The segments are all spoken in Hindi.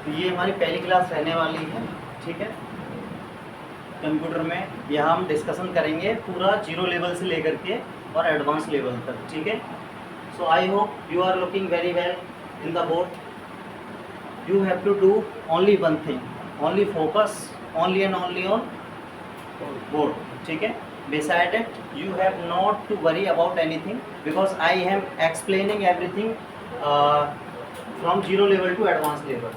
तो ये हमारी पहली क्लास रहने वाली है, ठीक है। कंप्यूटर में यहाँ हम डिस्कशन करेंगे पूरा जीरो लेवल से लेकर के और एडवांस लेवल तक, ठीक है। So I hope you are looking very well in the board. You have to do only one thing, only focus only and only on board, ठीक है। Beside it, you have not to worry about anything because I am explaining everything from zero level to advanced level.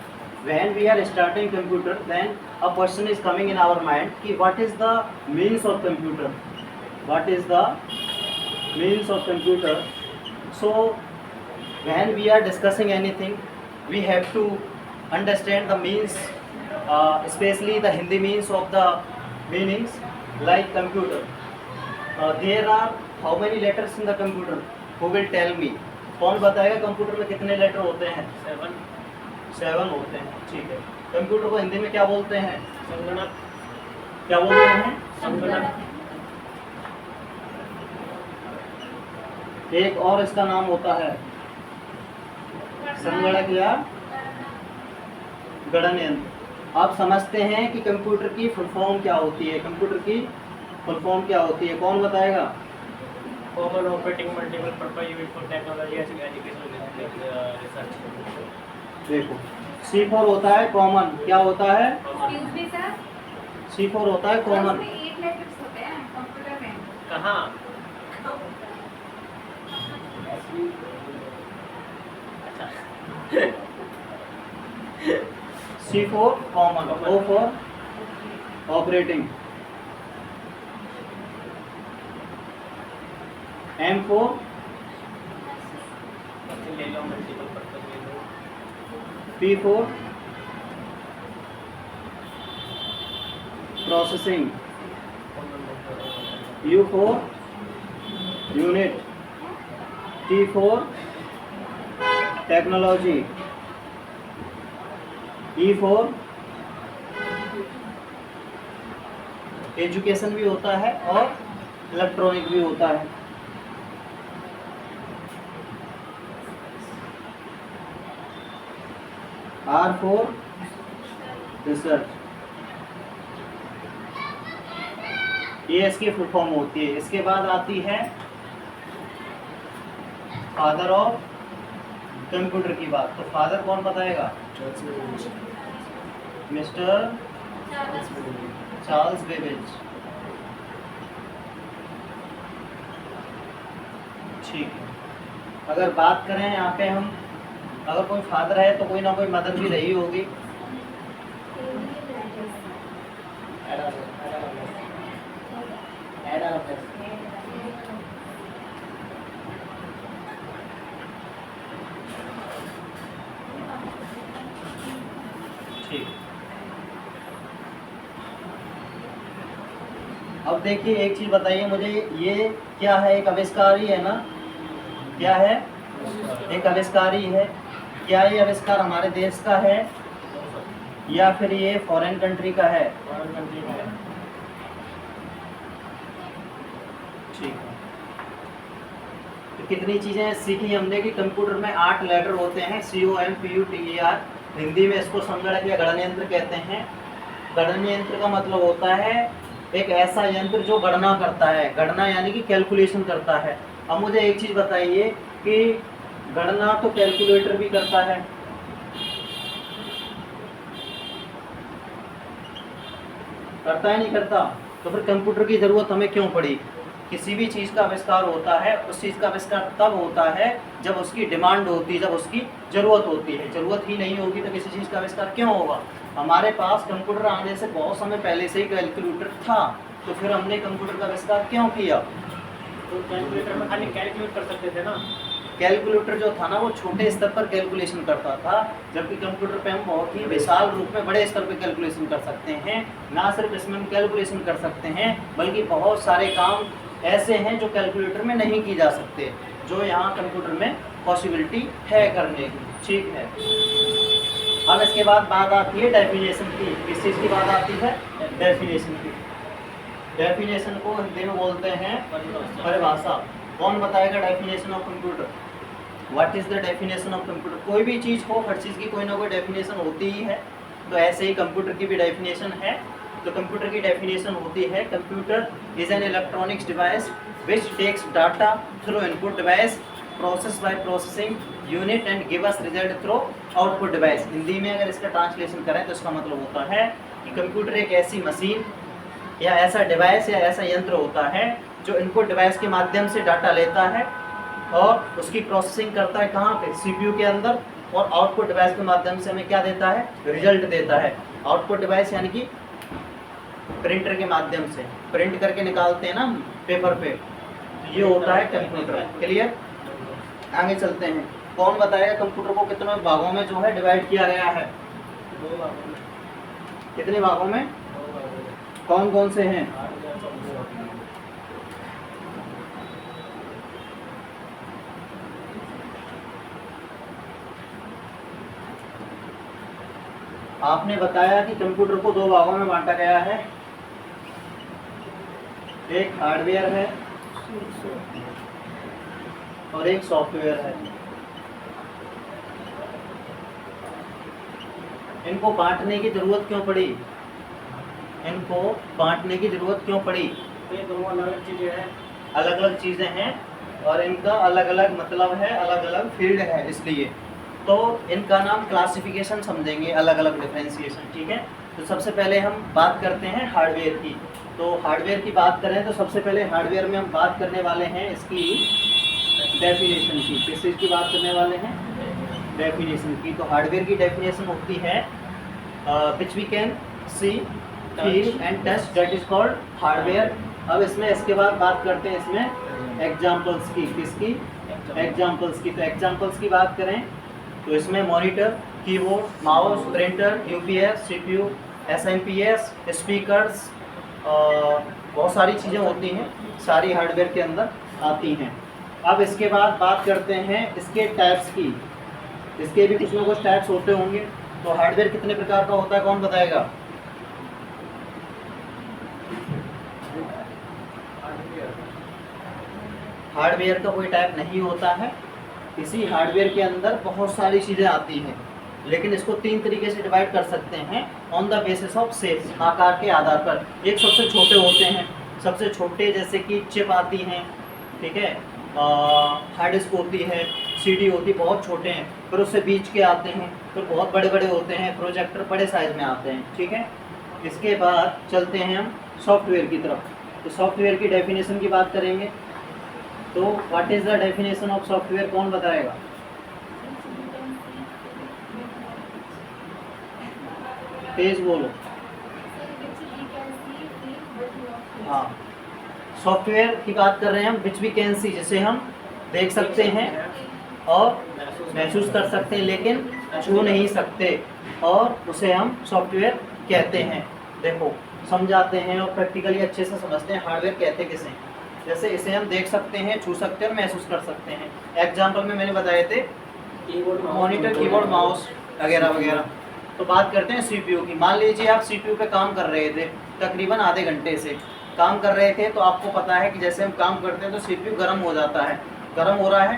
When we are starting computer, then a question is coming in our mind कि what is the means of computer? What is the means of computer? So when we are discussing anything, we have to understand the means, especially the Hindi means of the meanings like computer. There are how many letters in the computer? Who will tell me? कौन बताएगा कंप्यूटर में कितने लेटर होते हैं? 7 होते हैं, ठीक है। कंप्यूटर को हिंदी में क्या बोलते हैं? संगणक। क्या बोलते हैं? संगणक। एक और इसका नाम होता है संगणक या गणनयंत्र। आप समझते हैं कि कंप्यूटर की फुल फॉर्म क्या होती है? कंप्यूटर की फुल फॉर्म क्या होती है? कौन बताएगा? Common operating multiple purpose used for technology education research. देखो, C4 होता है कॉमन। क्या होता है? C4 होता है कॉमन। 8 लेटर्स होते हैं कंप्यूटर में। कहाँ? C4 common, O for operating, M4 ले लो मल्टीपल पर्पस ले लो। P4 processing, U4 unit, T4 technology, E4 education भी होता है और इलेक्ट्रॉनिक भी होता है। R4 रिसर्च, ये इसकी फुल फॉर्म होती है। इसके बाद आती है फादर ऑफ कंप्यूटर की बात। तो फादर कौन बताएगा? मिस्टर चार्ल्स बेबेज, ठीक है। अगर बात करें यहाँ पे हम, अगर कोई फादर है तो कोई ना कोई मदर भी रही होगी। ठीक, अब देखिए एक चीज बताइए मुझे, ये क्या है? एक आविष्कार ही है ना? क्या है? एक आविष्कार ही है। क्या ये आविष्कार हमारे देश का है या फिर ये फॉरेन कंट्री का है? फॉरेन कंट्री का है। ठीक है। तो कितनी चीज़ें सीखी हमने कि कंप्यूटर में 8 लेटर होते हैं, COMPUTER। हिंदी में इसको संगणक या गणनयंत्र कहते हैं। गणनयंत्र का मतलब होता है एक ऐसा यंत्र जो गणना करता है। गणना यानी कि कैलकुलेशन करता है। अब मुझे एक चीज़ बताइए कि गणना तो कैलकुलेटर भी करता है, करता है नहीं करता? तो फिर कंप्यूटर की ज़रूरत हमें क्यों पड़ी? किसी भी चीज़ का आविष्कार होता है, उस चीज़ का आविष्कार तब होता है जब उसकी डिमांड होती है, जब उसकी ज़रूरत होती है। ज़रूरत ही नहीं होगी तो किसी चीज़ का आविष्कार क्यों होगा? हमारे पास कंप्यूटर आने से बहुत समय पहले से ही कैलकुलेटर था, तो फिर हमने कंप्यूटर का आविष्कार क्यों किया? तो कैलकुलेटर में खाली कैलकुलेट कर सकते थे ना। कैलकुलेटर जो था ना वो छोटे स्तर पर कैलकुलेशन करता था, जबकि कंप्यूटर पे हम बहुत ही विशाल रूप में बड़े स्तर पर कैलकुलेशन कर सकते हैं। ना सिर्फ इसमें हम कैलकुलेशन कर सकते हैं बल्कि बहुत सारे काम ऐसे हैं जो कैलकुलेटर में नहीं की जा सकते, जो यहाँ कंप्यूटर में पॉसिबिलिटी है करने की, ठीक है। अब इसके बाद बात आती है डेफिनेशन की। किस चीज़ की बात आती है? डेफिनेशन की। डेफिनेशन को हिंदी में बोलते हैं परिभाषा। कौन बताएगा definition of computer? What is the definition of computer. कोई भी चीज़ हो, हर चीज़ की कोई ना कोई डेफिनेशन होती ही है, तो ऐसे ही कंप्यूटर की भी डेफिनेशन है। तो कंप्यूटर की डेफिनेशन होती है, computer is an electronics device which takes data through input device, process by processing unit and give us result through output device. Hindi में अगर इसका ट्रांसलेशन करें तो इसका मतलब होता है कि कंप्यूटर एक ऐसी मशीन या ऐसा डिवाइस या ऐसा यंत्र होता है जो इनपुट डिवाइस के माध्यम से डाटा लेता है और उसकी प्रोसेसिंग करता है कहाँ पे, सीपीयू के अंदर, और आउटपुट डिवाइस के माध्यम से हमें क्या देता है, रिजल्ट देता है। आउटपुट डिवाइस यानी कि प्रिंटर के माध्यम से प्रिंट करके निकालते हैं ना पेपर पे, तो ये होता है कंप्यूटर। क्लियर? आगे चलते हैं। कौन बताएगा कंप्यूटर को कितने भागों में जो है डिवाइड किया गया है? 2 भागों में। कितने भागों में? 2 भागों में। कौन कौन से हैं? Hardware, software. आपने बताया कि कंप्यूटर को 2 भागों में बांटा गया है, एक हार्डवेयर है और एक सॉफ्टवेयर है। इनको बांटने की जरूरत क्यों पड़ी? इनको बांटने की जरूरत क्यों पड़ी? तो ये दोनों अलग-अलग चीज़ें हैं। अलग अलग चीज़ें हैं और इनका अलग अलग मतलब है, अलग अलग फील्ड है, इसलिए तो इनका नाम क्लासिफिकेशन समझेंगे, अलग अलग डिफरेंशिएशन। ठीक है, तो सबसे पहले हम बात करते हैं हार्डवेयर की। तो हार्डवेयर की बात करें तो सबसे पहले हार्डवेयर में हम बात करने वाले हैं इसकी डेफिनेशन की। किस चीज़ की बात करने वाले हैं? डेफिनेशन की। तो हार्डवेयर की डेफिनेशन होती है which we can see, feel and touch, that is called hardware. अब इसमें इसके बाद बात करते हैं इसमें एग्जाम्पल्स की। किसकी? एग्जाम्पल्स की। तो एग्जाम्पल्स की बात करें तो इसमें monitor, keyboard, mouse, printer, UPS, CPU, SMPS, speakers, बहुत सारी चीज़ें होती हैं, सारी हार्डवेयर के अंदर आती हैं। अब इसके बाद बात करते हैं इसके टाइप्स की। इसके भी कुछ ना कुछ टाइप्स होते होंगे। तो हार्डवेयर कितने प्रकार का होता है, कौन बताएगा? हार्डवेयर का कोई टाइप नहीं होता है। इसी हार्डवेयर के अंदर बहुत सारी चीज़ें आती हैं, लेकिन इसको 3 तरीके से डिवाइड कर सकते हैं on the basis of shape, आकार के आधार पर। एक सबसे छोटे होते हैं, सबसे छोटे जैसे कि चिप आती हैं, ठीक है, हार्ड डिस्क होती है, सीडी होती है, बहुत छोटे हैं। फिर उससे बीच के आते हैं, फिर बहुत बड़े बड़े होते हैं, प्रोजेक्टर बड़े साइज में आते हैं। ठीक है, इसके बाद चलते हैं हम सॉफ्टवेयर की तरफ। तो सॉफ्टवेयर की डेफिनेशन की बात करेंगे। तो what is the definition of software, कौन बताएगा? तेज बोलो। हाँ, सॉफ्टवेयर की बात कर रहे हैं हम, विच वी कैन सी, जिसे हम देख सकते हैं और महसूस कर सकते हैं लेकिन छू नहीं सकते, और उसे हम सॉफ्टवेयर कहते हैं। देखो, समझाते हैं और प्रैक्टिकली अच्छे से समझते हैं हार्डवेयर कहते किसे। जैसे इसे हम देख सकते हैं, छू सकते हैं और महसूस कर सकते हैं। एग्जाम्पल में मैंने बताए थे मॉनिटर, कीबोर्ड, माउस वगैरह वगैरह। तो बात करते हैं सीपीयू की। मान लीजिए आप सीपीयू पे काम कर रहे थे, तकरीबन आधे घंटे से काम कर रहे थे, तो आपको पता है कि जैसे हम काम करते हैं तो सीपीयू गर्म हो जाता है। गर्म हो रहा है,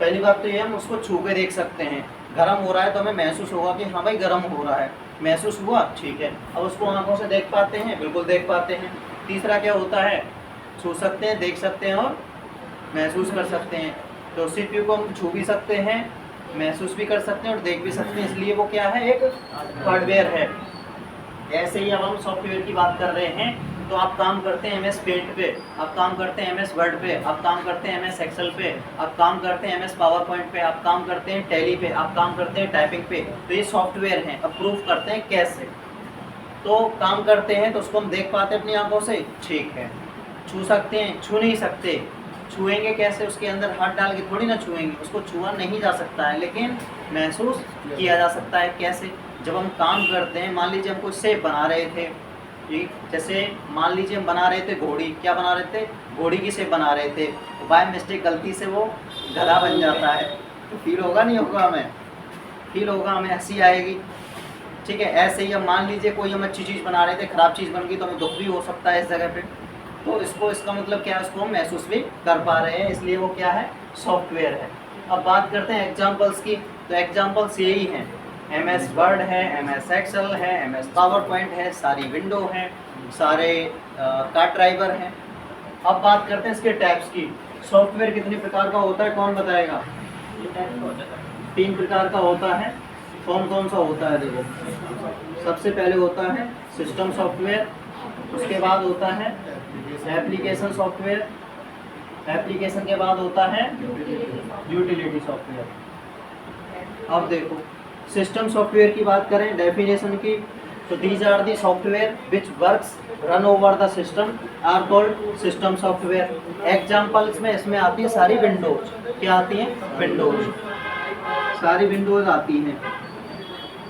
पहली बात तो ये हम उसको छू के देख सकते हैं। गर्म हो रहा है तो हमें महसूस होगा कि हाँ भाई गर्म हो रहा है, महसूस हुआ, ठीक है। अब उसको आंखों से देख पाते हैं, बिल्कुल देख पाते हैं। तीसरा क्या होता है, छू सकते हैं, देख सकते हैं और महसूस कर सकते हैं। तो सीपीयू को हम छू भी सकते हैं, महसूस भी कर सकते हैं और देख भी सकते हैं, इसलिए वो क्या है, एक हार्डवेयर है। ऐसे ही अब हम सॉफ्टवेयर की बात कर रहे हैं। तो आप काम करते हैं एमएस पेंट पे, आप काम करते हैं एमएस वर्ड पे, आप काम करते हैं एमएस एक्सेल पे, आप काम करते हैं एमएस पावर पॉइंट पे, आप काम करते हैं टैली पे, आप काम करते हैं टाइपिंग पे। तो ये सॉफ्टवेयर हैं। अप्रूव करते हैं कैसे, तो काम करते हैं तो उसको हम देख पाते हैं अपनी आंखों से, ठीक है। छू सकते हैं, छू नहीं सकते। छुएंगे कैसे, उसके अंदर हाथ डाल के थोड़ी ना छुएंगे, उसको छुआ नहीं जा सकता है, लेकिन महसूस किया जा सकता है। कैसे, जब हम काम करते हैं, मान लीजिए हम कोई शेप बना रहे थे, ठीक, जैसे मान लीजिए हम बना रहे थे घोड़ी, क्या बना रहे थे, घोड़ी की शेप बना रहे थे, तो बाय मिस्टेक गलती से वो गधा बन जाता है, तो फील होगा नहीं होगा, हमें फील होगा, हमें हंसी आएगी, ठीक है। ऐसे ही हम मान लीजिए कोई हम अच्छी चीज़ बना रहे थे, ख़राब चीज़ बन गई तो हमें दुख भी हो सकता है इस जगह पे। तो इसका मतलब क्या है, उसको हम महसूस भी कर पा रहे हैं, इसलिए वो क्या है, सॉफ्टवेयर है। अब बात करते हैं एग्जांपल्स की। तो एग्जांपल्स यही हैं, MS वर्ड है, MS एक्सेल है, MS पावर पॉइंट है, सारी विंडो हैं, सारे कार्ड ड्राइवर हैं। अब बात करते हैं इसके टैब्स की। सॉफ्टवेयर कितने प्रकार का होता है, कौन बताएगा? 3 प्रकार का होता है। कौन कौन सा होता है? देखो, सबसे पहले होता है सिस्टम सॉफ्टवेयर, उसके बाद होता है एप्लीकेशन सॉफ्टवेयर, एप्लीकेशन के बाद होता है यूटिलिटी सॉफ्टवेयर। अब देखो, सिस्टम सॉफ्टवेयर की बात करें डेफिनेशन की, तो these are the software which works run over the system are called system software. Examples में इसमें आती है सारी विंडोज। क्या आती हैं? विंडोज, सारी विंडोज आती हैं।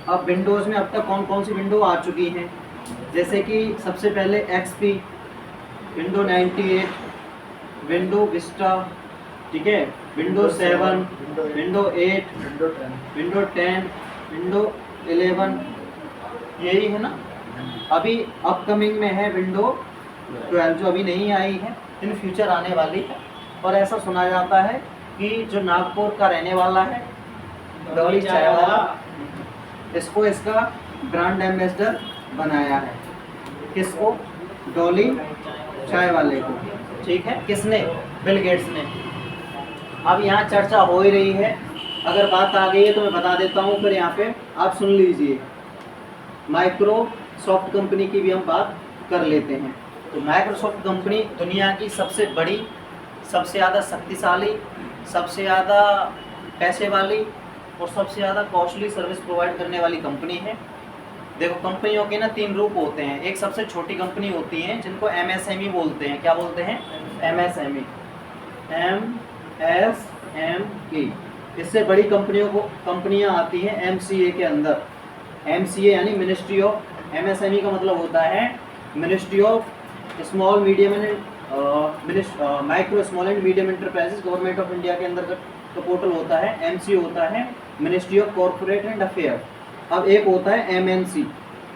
अब विंडोज में अब तक कौन कौन सी विंडो आ चुकी हैं? जैसे कि सबसे पहले XP, विंडो 98, विंडो विस्टा, ठीक है, विंडो 7, विंडो 8, विंडो 10, विंडो 11, यही है ना। अभी अपकमिंग में है विंडो 12 जो अभी नहीं आई है, इन फ्यूचर आने वाली है। और ऐसा सुना जाता है कि जो नागपुर का रहने वाला है डॉली चाय वाला, इसको इसका ब्रांड एम्बेसडर बनाया है। किसको? डॉली चाय वाले को, ठीक है। किसने? बिल गेट्स ने। अब यहाँ चर्चा हो ही रही है, अगर बात आ गई है तो मैं बता देता हूँ, फिर यहाँ पे आप सुन लीजिए। माइक्रोसॉफ्ट कंपनी की भी हम बात कर लेते हैं। तो माइक्रोसॉफ्ट कंपनी दुनिया की सबसे बड़ी, सबसे ज़्यादा शक्तिशाली, सबसे ज़्यादा पैसे वाली और सबसे ज़्यादा कॉस्टली सर्विस प्रोवाइड करने वाली कंपनी है। देखो, कंपनियों के ना 3 रूप होते हैं। एक सबसे छोटी कंपनी होती है जिनको MSME बोलते हैं। क्या बोलते हैं? MSME, MSME। इससे बड़ी कंपनियां आती हैं MCA के अंदर। MCA यानी मिनिस्ट्री ऑफ, MSME का मतलब होता है ministry of small medium and micro small and medium enterprises, government of India के अंदर का पोर्टल होता है। MCA होता है ministry of corporate and affair. अब एक होता है MNC,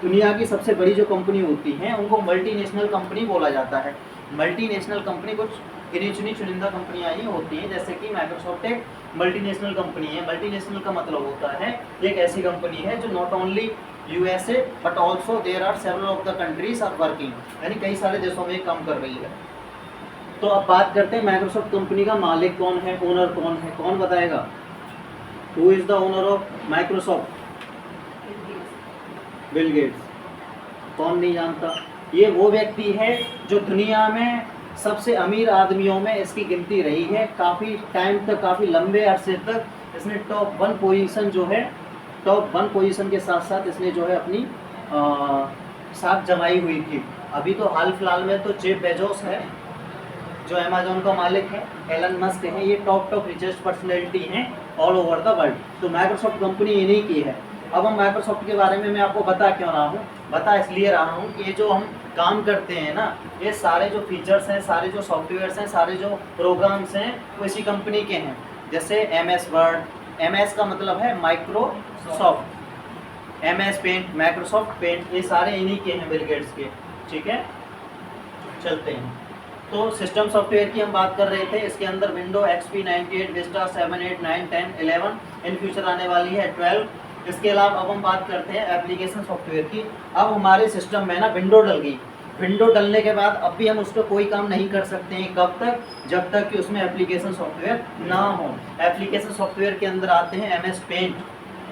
दुनिया की सबसे बड़ी जो कंपनी होती हैं उनको मल्टीनेशनल कंपनी बोला जाता है। मल्टीनेशनल कंपनी कुछ गिनी चुनी चुनिंदा कंपनियां ही होती हैं, जैसे कि माइक्रोसॉफ्ट एक मल्टीनेशनल कंपनी है। मल्टीनेशनल का मतलब होता है एक ऐसी कंपनी है जो not only USA but also there are several of the countries are working, यानी कई सारे देशों में काम कर रही है। तो अब बात करते हैं माइक्रोसॉफ्ट कंपनी का मालिक कौन है, ओनर कौन है, कौन बताएगा? Who is the owner of Microsoft? Bill Gates. कौन नहीं जानता? ये वो व्यक्ति है जो दुनिया में सबसे अमीर आदमियों में इसकी गिनती रही है। काफ़ी टाइम तक, काफ़ी लंबे अरसे तक इसने टॉप 1 पोजीशन जो है, टॉप 1 पोजीशन के साथ साथ इसने जो है अपनी साख जमाई हुई थी। अभी तो हाल फिलहाल में तो जेफ बेजोस है जो अमेजोन का मालिक है, एलन मस्क है, ये टॉप रिचेस्ट पर्सनैलिटी हैं ऑल ओवर द वर्ल्ड। तो माइक्रोसॉफ्ट कंपनी इन्हीं की है। अब हम माइक्रोसॉफ्ट के बारे में मैं आपको बता क्यों रहा हूँ? बता इसलिए रहा हूँ कि ये जो हम काम करते हैं ना, ये सारे जो फीचर्स हैं, सारे जो सॉफ्टवेयर्स हैं, सारे जो प्रोग्राम्स हैं, वो इसी कंपनी के हैं। जैसे MS वर्ड, MS का मतलब है Microsoft, MS paint, Microsoft paint, ये सारे इन्हीं के हैं, बिल गेट्स के, ठीक है। चलते हैं। तो सिस्टम सॉफ्टवेयर की हम बात कर रहे थे, इसके अंदर window XP 98, Vista 7, 8, 9, 10, 11, in future आने वाली है 12। इसके अलावा अब हम बात करते हैं एप्लीकेशन सॉफ्टवेयर की। अब हमारे सिस्टम में ना विंडो डल गई। विंडो डलने के बाद अब भी हम उस पर कोई काम नहीं कर सकते हैं। कब तक? जब तक कि उसमें एप्लीकेशन सॉफ्टवेयर ना हो। एप्लीकेशन सॉफ्टवेयर के अंदर आते हैं MS पेंट।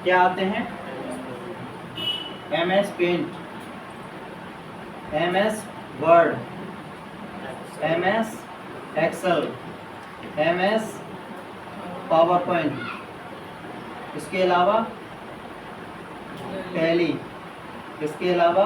क्या आते हैं? MS paint, MS word, MS excel, MS power point, इसके अलावा टैली, इसके अलावा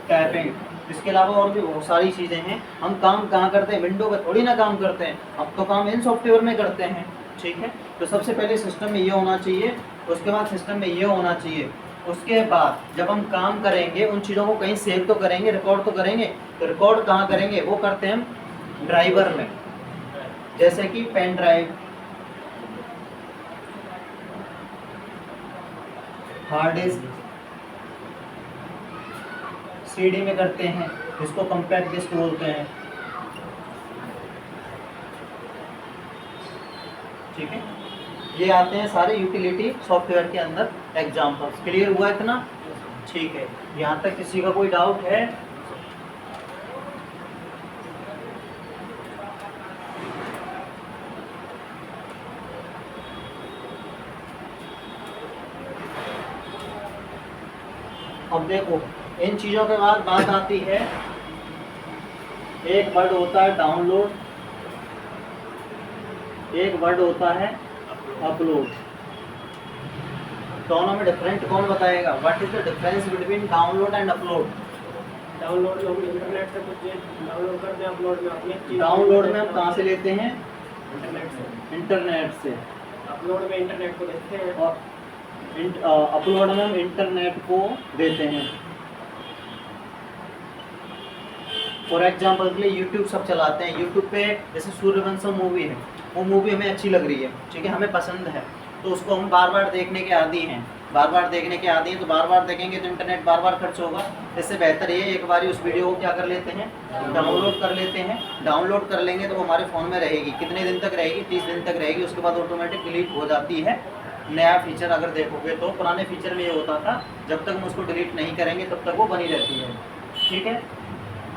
टाइपिंग, इसके अलावा और भी बहुत सारी चीज़ें हैं। हम काम कहाँ करते हैं? विंडो पे थोड़ी ना काम करते हैं, अब तो काम इन सॉफ्टवेयर में करते हैं, ठीक है। तो सबसे पहले सिस्टम में ये होना चाहिए, उसके बाद सिस्टम में ये होना चाहिए, उसके बाद जब हम काम करेंगे उन चीज़ों को कहीं सेव तो करेंगे, रिकॉर्ड तो करेंगे। तो रिकॉर्ड कहाँ करेंगे? वो करते हैं हम ड्राइवर में, जैसे कि pen drive, hard disk, CD में करते हैं, इसको कॉम्पैक्ट डिस्क बोलते हैं, ठीक है। ये आते हैं सारे यूटिलिटी सॉफ्टवेयर के अंदर एग्जाम्पल्स। क्लियर हुआ इतना? ठीक है, यहाँ तक किसी का कोई डाउट है? अब देखो इन चीज़ों के बाद बात आती है, एक वर्ड होता है डाउनलोड, एक वर्ड होता है अपलोड। दोनों में डिफरेंट कौन बताएगा? What is the difference between download and upload? Download में हम इंटरनेट से कुछ डाउनलोड करते हैं, अपलोड में अपनी चीज़ डाउनलोड में हम कहाँ से लेते हैं? इंटरनेट से। इंटरनेट से। अपलोड में इंटरनेट को देखते हैं और अपलोड में हम इंटरनेट को देते हैं। फॉर एग्जाम्पल के लिए यूट्यूब सब चलाते हैं, यूट्यूब पे जैसे सूर्यवंशम मूवी है, वो मूवी हमें अच्छी लग रही है, ठीक है, हमें पसंद है, तो उसको हम बार बार देखने के आदी हैं, बार बार देखने के आदी हैं, तो बार बार देखेंगे तो इंटरनेट बार बार खर्च होगा। इससे बेहतर ये एक बार उस वीडियो को क्या कर लेते हैं? डाउनलोड कर लेते हैं। डाउनलोड कर लेंगे तो वो हमारे फ़ोन में रहेगी। कितने दिन तक रहेगी? 30 दिन तक रहेगी। उसके बाद ऑटोमेटिक डिलीट हो जाती है। नया फीचर अगर देखोगे तो पुराने फीचर में ये होता था, जब तक हम उसको डिलीट नहीं करेंगे तब तक वो बनी रहती है, ठीक है।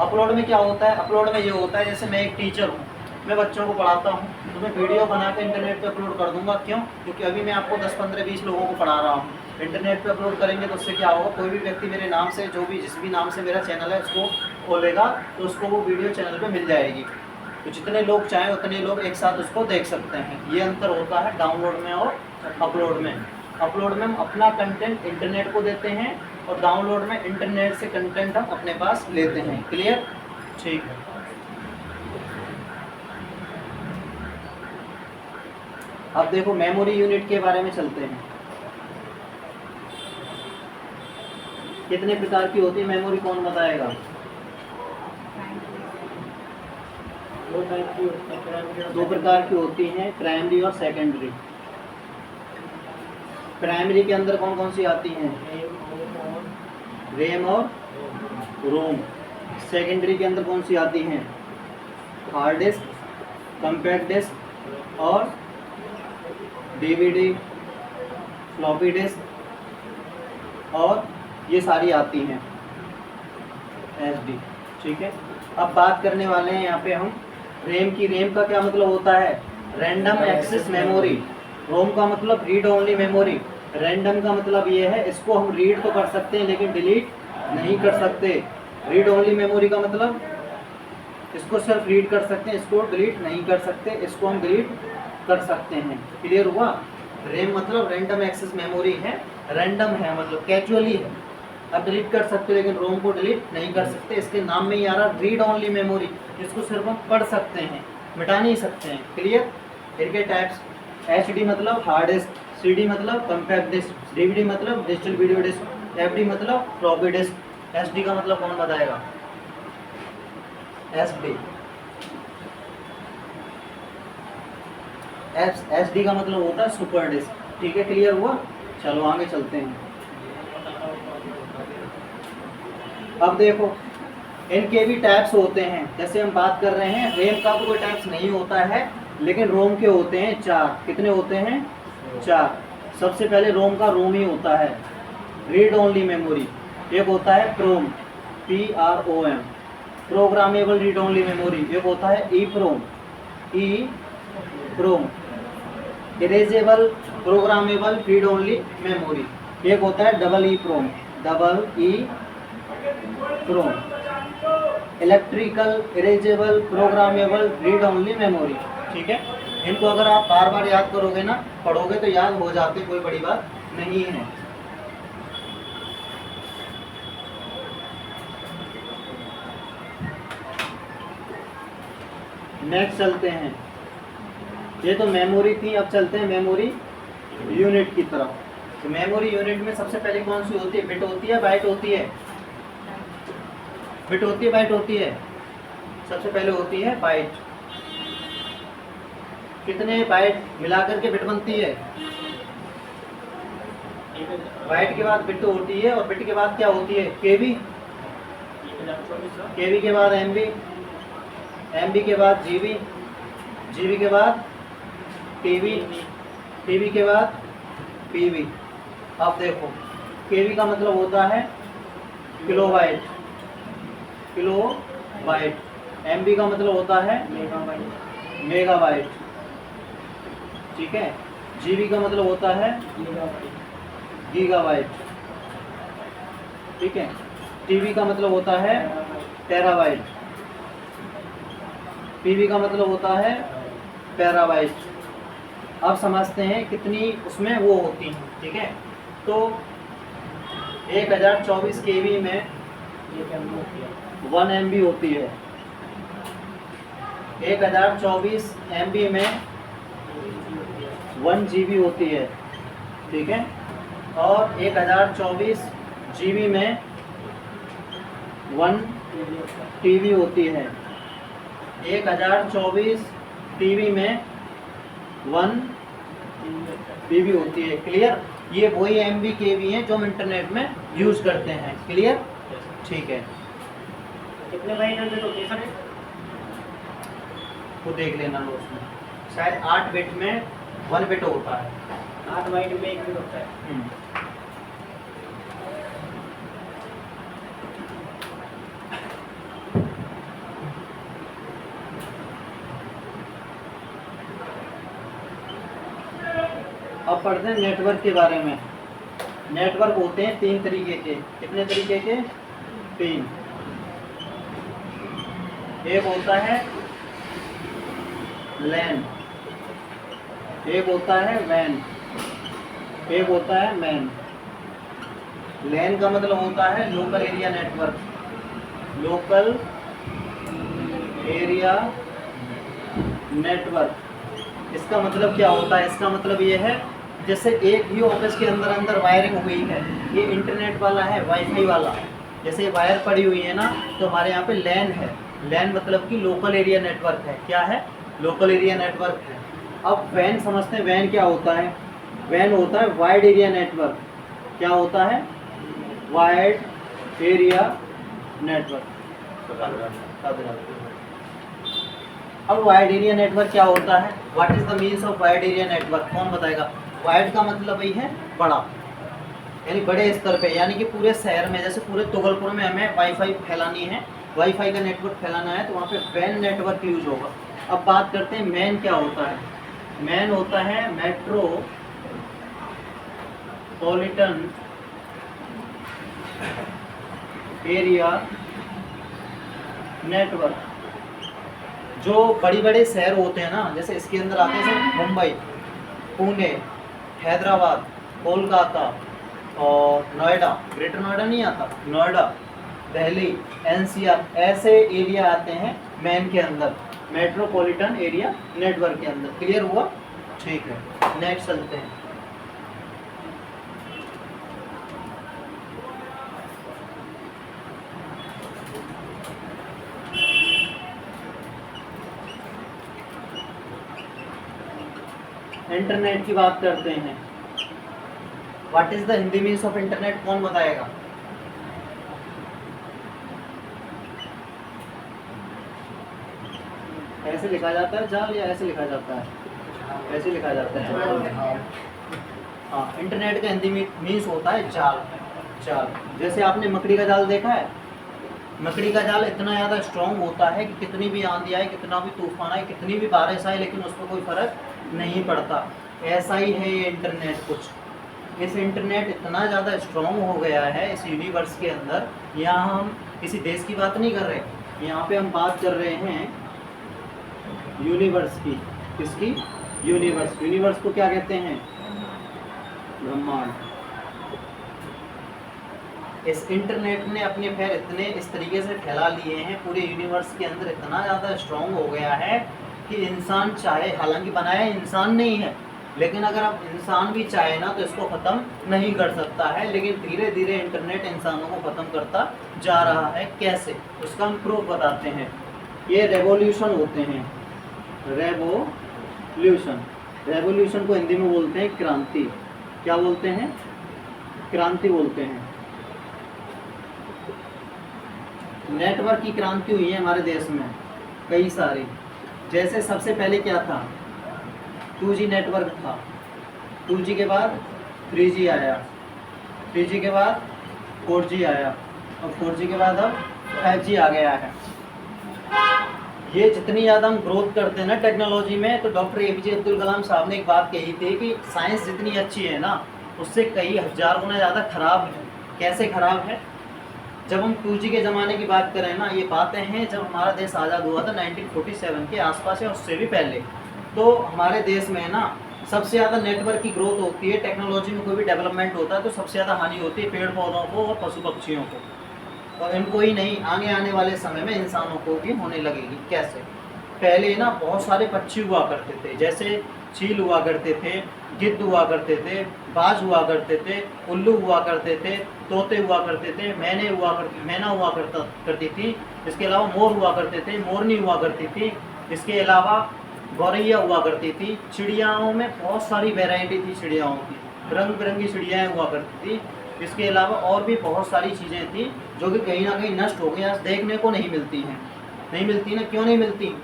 अपलोड में क्या होता है? अपलोड में ये होता है, जैसे मैं एक टीचर हूँ, मैं बच्चों को पढ़ाता हूँ, तो मैं वीडियो बना के इंटरनेट पे अपलोड कर दूंगा। क्यों? क्योंकि अभी मैं आपको 10, 15, 20 लोगों को पढ़ा रहा हूँ। इंटरनेट पे अपलोड करेंगे तो उससे क्या होगा? कोई भी व्यक्ति मेरे नाम से, जो भी जिस भी नाम से मेरा चैनल है उसको खोलेगा तो उसको वो वीडियो चैनल पे मिल जाएगी। तो जितने लोग चाहें उतने लोग एक साथ उसको देख सकते हैं। ये अंतर होता है डाउनलोड में और अपलोड में। अपलोड में हम अपना कंटेंट इंटरनेट को देते हैं और डाउनलोड में इंटरनेट से कंटेंट हम अपने पास लेते हैं। क्लियर? ठीक है। अब देखो मेमोरी यूनिट के बारे में चलते हैं। कितने प्रकार की होती है मेमोरी, कौन बताएगा? दो टाइप की होती है, प्राइमरी और 2 प्रकार की होती हैं, प्राइमरी और सेकेंडरी। प्राइमरी के अंदर कौन कौन सी आती हैं? रैम और रोम। सेकेंडरी के अंदर कौन सी आती हैं? हार्ड डिस्क, कॉम्पैक्ट डिस्क और डीवीडी, फ्लॉपी डिस्क, और ये सारी आती हैं एसडी, ठीक है। अब बात करने वाले हैं यहाँ पे हम रैम की। रैम का क्या मतलब होता है? Random access memory. रोम का मतलब रीड ओनली मेमोरी। रैंडम का मतलब ये है, इसको हम रीड तो कर सकते हैं लेकिन डिलीट नहीं कर सकते। रीड ओनली मेमोरी का मतलब इसको सिर्फ रीड कर सकते हैं, इसको डिलीट नहीं कर सकते, इसको हम डिलीट कर सकते हैं। क्लियर हुआ? रैम मतलब रैंडम एक्सेस मेमोरी है, रैंडम है मतलब कैजुअली है, आप डिलीट कर सकते हो लेकिन रोम को डिलीट नहीं कर सकते। इसके नाम में ही आ रहा रीड ओनली मेमोरी, जिसको सिर्फ हम पढ़ सकते हैं, मिटा नहीं सकते हैं। क्लियर? इनके टाइप्स, HD मतलब हार्ड डिस्क, CD मतलब कॉम्पैक्ट डिस्क, DVD मतलब डिजिटल वीडियो डिस्क, FD मतलब फ्लॉपी डिस्क, SD का मतलब कौन बताएगा? SD SD का मतलब होता है सुपर डिस्क, ठीक है। क्लियर हुआ? चलो आगे चलते हैं। अब देखो इनके भी टाइप्स होते हैं। जैसे हम बात कर रहे हैं रैम का तो कोई टाइप्स नहीं होता है, लेकिन रोम के होते हैं 4। कितने होते हैं? 4। सबसे पहले रोम का रोम ही होता है, रीड ओनली मेमोरी। एक होता है प्रोम, PROM, programmable read only memory. एक होता है EPROM, EPROM, erasable programmable read only memory. एक होता है EEPROM, EEPROM, electrical erasable programmable read only memory, ठीक है। इनको अगर आप बार बार याद करोगे ना, पढ़ोगे तो याद हो जाते, कोई बड़ी बात नहीं है। नेक्स्ट चलते हैं, ये तो मेमोरी थी, अब चलते हैं मेमोरी यूनिट की तरफ। तो मेमोरी यूनिट में सबसे पहले कौन सी होती है? बिट होती है, बाइट होती है? बिट होती है, बाइट होती है? सबसे पहले होती है बाइट। कितने बाइट मिलाकर के बिट बनती है? बाइट के बाद बिट होती है और बिट के बाद क्या होती है? केबी, केबी के बाद एमबी, एमबी के बाद जीबी, जीबी के बाद टीबी, टीवी के बाद पीवी। अब देखो केवी का मतलब होता है किलोबाइट, किलोबाइट। एमबी का मतलब होता है मेगाबाइट, मेगाबाइट, ठीक है। जीबी का मतलब होता है गीगाबाइट, गीगाबाइट, ठीक है। टीबी का मतलब होता है टेराबाइट, पीबी का मतलब होता है पेराबाइट। अब समझते हैं कितनी उसमें वो होती हैं, ठीक है। तो 1024 केवी में ये क्या होती है? 1 MB होती है, 1024 MB में 1 GB होती है, ठीक है। और 1024 GB में 1 TB होती है, 1024 TB में 1 PB होती है। क्लियर? ये वही MB केवी हैं जो हम इंटरनेट में यूज करते हैं। क्लियर? ठीक है, कितने बाइट होती है सर? तो देख लेना लो उसमें शायद 8 बिट में 1 बिट होता है। 8 बाइट में 1 बिट होता है। अब पढ़ते हैं नेटवर्क के बारे में। नेटवर्क होते हैं 3 तरीके के। कितने तरीके के? 3। एक होता है लैन, एक होता है वैन, एक होता है मैन। लैन का मतलब होता है local area network, local area network. इसका मतलब क्या होता है? इसका मतलब ये है जैसे एक ही ऑफिस के अंदर अंदर वायरिंग हुई है, ये इंटरनेट वाला है, वाईफाई वाला, जैसे ये वायर पड़ी हुई है ना, तो हमारे यहाँ पे लैन है। लैन मतलब कि लोकल एरिया नेटवर्क है। क्या है? लोकल एरिया नेटवर्क है। अब वैन समझते हैं। वैन क्या होता है? वैन होता है वाइड एरिया नेटवर्क। क्या होता है? Wide area network. अब वाइड एरिया नेटवर्क क्या होता है? What is the means of wide area network? कौन बताएगा? वाइड का मतलब वही है बड़ा, यानी बड़े स्तर पे, यानी कि पूरे शहर में, जैसे पूरे तुगलपुर में हमें वाईफाई फैलानी है, वाईफाई का नेटवर्क फैलाना है, तो वहाँ पे वैन नेटवर्क यूज होगा। अब बात करते हैं मैन क्या होता है। मैन होता है मेट्रोपॉलिटन एरिया नेटवर्क। जो बड़ी बड़े शहर होते हैं ना, जैसे इसके अंदर आते हैं जैसे मुंबई, पुणे, हैदराबाद, कोलकाता और नोएडा। ग्रेटर नोएडा नहीं आता, नोएडा, दिल्ली, NCR, ऐसे एरिया आते हैं मैन के अंदर, मेट्रोपॉलिटन एरिया नेटवर्क के अंदर। क्लियर हुआ? ठीक है, नेक्स्ट चलते हैं। इंटरनेट की बात करते हैं। What is the Hindi means of internet? कौन बताएगा? ऐसे लिखा जाता है जाल या ऐसे लिखा जाता है? ऐसे लिखा जाता है। हाँ, इंटरनेट का हिंदी मीन्स होता है जाल। जाल, जैसे आपने मकड़ी का जाल देखा है? मकड़ी का जाल इतना ज़्यादा स्ट्रॉन्ग होता है कि कितनी भी आंधी आए, कितना भी तूफान आए, कितनी भी बारिश आए, लेकिन उस पर कोई फर्क नहीं पड़ता। ऐसा ही है ये इंटरनेट कुछ। इस इंटरनेट इतना ज़्यादा स्ट्रॉन्ग हो गया है इस यूनिवर्स के अंदर। यहाँ हम किसी देश की बात नहीं कर रहे, यहाँ पे हम बात कर रहे हैं यूनिवर्स की। किसकी? यूनिवर्स। यूनिवर्स को क्या कहते हैं? ब्रह्मांड। इस इंटरनेट ने अपने पैर इतने इस तरीके से फैला लिए हैं पूरे यूनिवर्स के अंदर, इतना ज़्यादा स्ट्रॉन्ग हो गया है कि इंसान चाहे, हालांकि बनाया इंसान नहीं है, लेकिन अगर अब इंसान भी चाहे ना तो इसको ख़त्म नहीं कर सकता है। लेकिन धीरे धीरे इंटरनेट इंसानों को ख़त्म करता जा रहा है। कैसे? उसका हम प्रूफ बताते हैं। ये रेवोल्यूशन होते हैं। रेवोल्यूशन, रेवोल्यूशन को हिंदी में बोलते हैं क्रांति। क्या बोलते हैं? क्रांति बोलते हैं। नेटवर्क की क्रांति हुई है हमारे देश में कई सारी। जैसे सबसे पहले क्या था? 2G नेटवर्क था, 2G के बाद 3G आया, 3G के बाद 4G आया और 4G के बाद अब 5G आ गया है। ये जितनी ज़्यादा हम ग्रोथ करते हैं ना टेक्नोलॉजी में, तो डॉक्टर APJ अब्दुल कलाम साहब ने एक बात कही थी कि साइंस जितनी अच्छी है ना, उससे कई हज़ार गुना ज़्यादा ख़राब है। कैसे ख़राब है? जब हम 2G के ज़माने की बात करें ना, ये बातें हैं जब हमारा देश आज़ाद हुआ था 1947 के आसपास या उससे भी पहले, तो हमारे देश में ना सबसे ज़्यादा नेटवर्क की ग्रोथ होती है। टेक्नोलॉजी में कोई भी डेवलपमेंट होता है तो सबसे ज़्यादा हानि होती है पेड़ पौधों को और पशु पक्षियों को, और इनको ही नहीं, आगे आने वाले समय में इंसानों को भी होने लगेगी। कैसे? पहले ना बहुत सारे पक्षी हुआ करते थे, जैसे चील हुआ करते थे, गिद्ध हुआ करते थे, बाज हुआ करते थे, उल्लू हुआ करते थे, तोते हुआ करते थे, मैना हुआ करती थी। इसके अलावा मोर हुआ करते थे, मोरनी हुआ करती थी। इसके अलावा गौरैया हुआ करती थी। चिड़ियाओं में बहुत सारी वैरायटी थी चिड़ियाओं की, रंग बिरंगी चिड़ियाएँ हुआ करती थी। इसके अलावा और भी बहुत सारी चीज़ें थी जो कि कहीं ना कहीं नष्ट हो गई, आज देखने को नहीं मिलती हैं। नहीं मिलती ना, क्यों नहीं मिलती?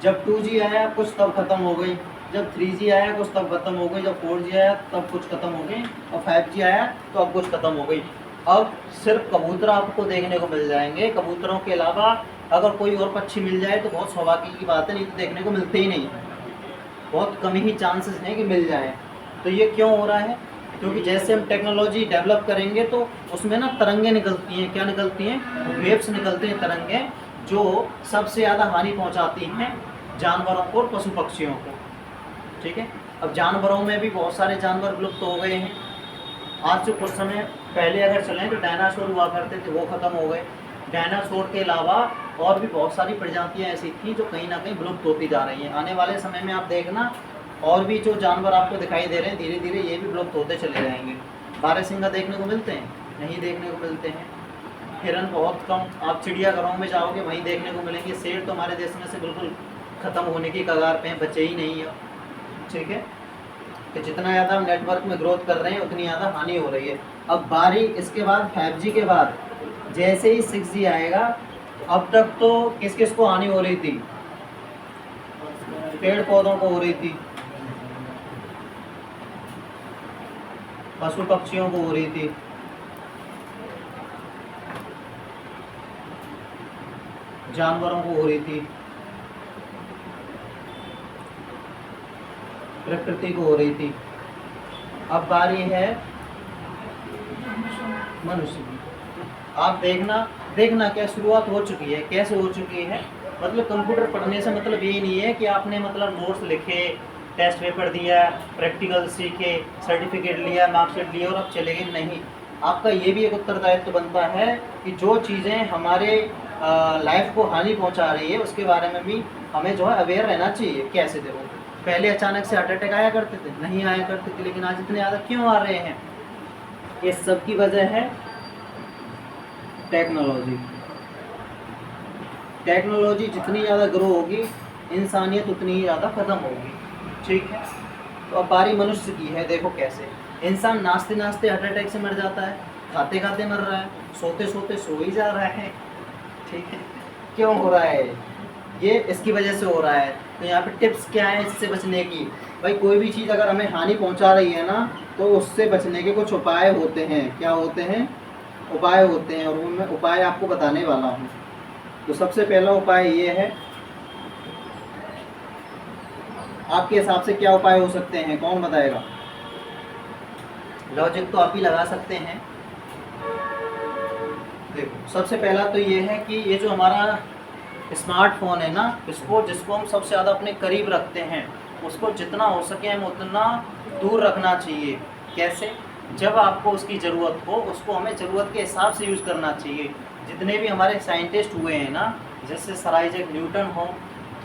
जब 2G आया कुछ तब ख़त्म हो गई, जब 3G आया कुछ तब ख़त्म हो गई, जब 4G आया तब कुछ ख़त्म हो गई, और 5G आया तो अब कुछ ख़त्म हो गई। अब सिर्फ कबूतर आपको देखने को मिल जाएंगे। कबूतरों के अलावा अगर कोई और पक्षी मिल जाए तो बहुत सौभाग्य की बात है, नहीं तो देखने को मिलते ही नहीं। बहुत कम ही चांसेस हैं कि मिल जाए। तो ये क्यों हो रहा है? क्योंकि जैसे हम टेक्नोलॉजी डेवलप करेंगे तो उसमें ना तरंगे निकलती हैं। क्या निकलती हैं? वेव्स निकलते हैं, तरंगे, जो सबसे ज़्यादा हानि पहुंचाती हैं जानवरों को और पशु पक्षियों को। ठीक है, अब जानवरों में भी बहुत सारे जानवर विलुप्त हो गए हैं। आज से कुछ समय पहले अगर चलें तो डायनासोर हुआ करते थे, वो ख़त्म हो गए। डायनासोर के अलावा और भी बहुत सारी प्रजातियाँ ऐसी थी जो कहीं ना कहीं विलुप्त होती जा रही हैं। आने वाले समय में आप देखना और भी जो जानवर आपको दिखाई दे रहे हैं धीरे धीरे ये भी विलुप्त होते चले जाएंगे। बारहसिंगा देखने को मिलते हैं? नहीं देखने को मिलते हैं। हिरन बहुत कम, आप चिड़ियाघरों में जाओगे वहीं देखने को मिलेंगे। शेर तो हमारे देश में से बिल्कुल ख़त्म होने की कगार पे हैं, बचे ही नहीं है। ठीक है, तो जितना ज़्यादा हम नेटवर्क में ग्रोथ कर रहे हैं उतनी ज़्यादा हानि हो रही है। अब बारी इसके बाद 5G के बाद जैसे ही 6G आएगा, अब तक तो किस किस को हानि हो रही थी? पेड़ पौधों को हो रही थी, पशु पक्षियों को हो रही थी, जानवरों को हो रही थी, प्रकृति को हो रही थी। अब बारी है मनुष्य की। आप देखना क्या शुरुआत हो चुकी है, कैसे हो चुकी है। मतलब कंप्यूटर पढ़ने से मतलब ये नहीं है कि आपने मतलब नोट्स लिखे, टेस्ट पेपर दिया, प्रैक्टिकल सीखे, सर्टिफिकेट लिया, मार्कशीट लिया और अब चले गए। नहीं, आपका ये भी एक उत्तरदायित्व बनता है कि जो चीज़ें हमारे लाइफ को हानि पहुंचा रही है उसके बारे में भी हमें जो है अवेयर रहना चाहिए। कैसे? देखो, पहले अचानक से हार्ट अटैक आया करते थे? नहीं आया करते थे, लेकिन आज इतने ज़्यादा क्यों आ रहे हैं? ये सब की वजह है टेक्नोलॉजी। टेक्नोलॉजी जितनी ज़्यादा ग्रो होगी इंसानियत उतनी ही ज़्यादा ख़त्म होगी। ठीक है, तो अब बारी मनुष्य की है। देखो कैसे इंसान नाचते नाचते हार्ट अटैक से मर जाता है, खाते खाते मर रहा है, सोते सोते सो ही जा रहा है। ठीक है, क्यों हो रहा है? ये इसकी वजह से हो रहा है। तो यहाँ पे टिप्स क्या है इससे बचने की? भाई कोई भी चीज़ अगर हमें हानि पहुँचा रही है ना, तो उससे बचने के कुछ उपाय होते हैं। क्या होते हैं? उपाय होते हैं, और वो मैं उपाय आपको बताने वाला हूँ। तो सबसे पहला उपाय ये है, आपके हिसाब से क्या उपाय हो सकते हैं? कौन बताएगा? लॉजिक तो आप ही लगा सकते हैं। देखो, सबसे पहला तो ये है कि ये जो हमारा स्मार्टफोन है ना, जिसको हम सबसे ज़्यादा अपने करीब रखते हैं, उसको जितना हो सके हम उतना दूर रखना चाहिए। कैसे? जब आपको उसकी ज़रूरत हो उसको हमें ज़रूरत के हिसाब से यूज़ करना चाहिए। जितने भी हमारे साइंटिस्ट हुए हैं ना, जैसे सर आइजैक न्यूटन हो,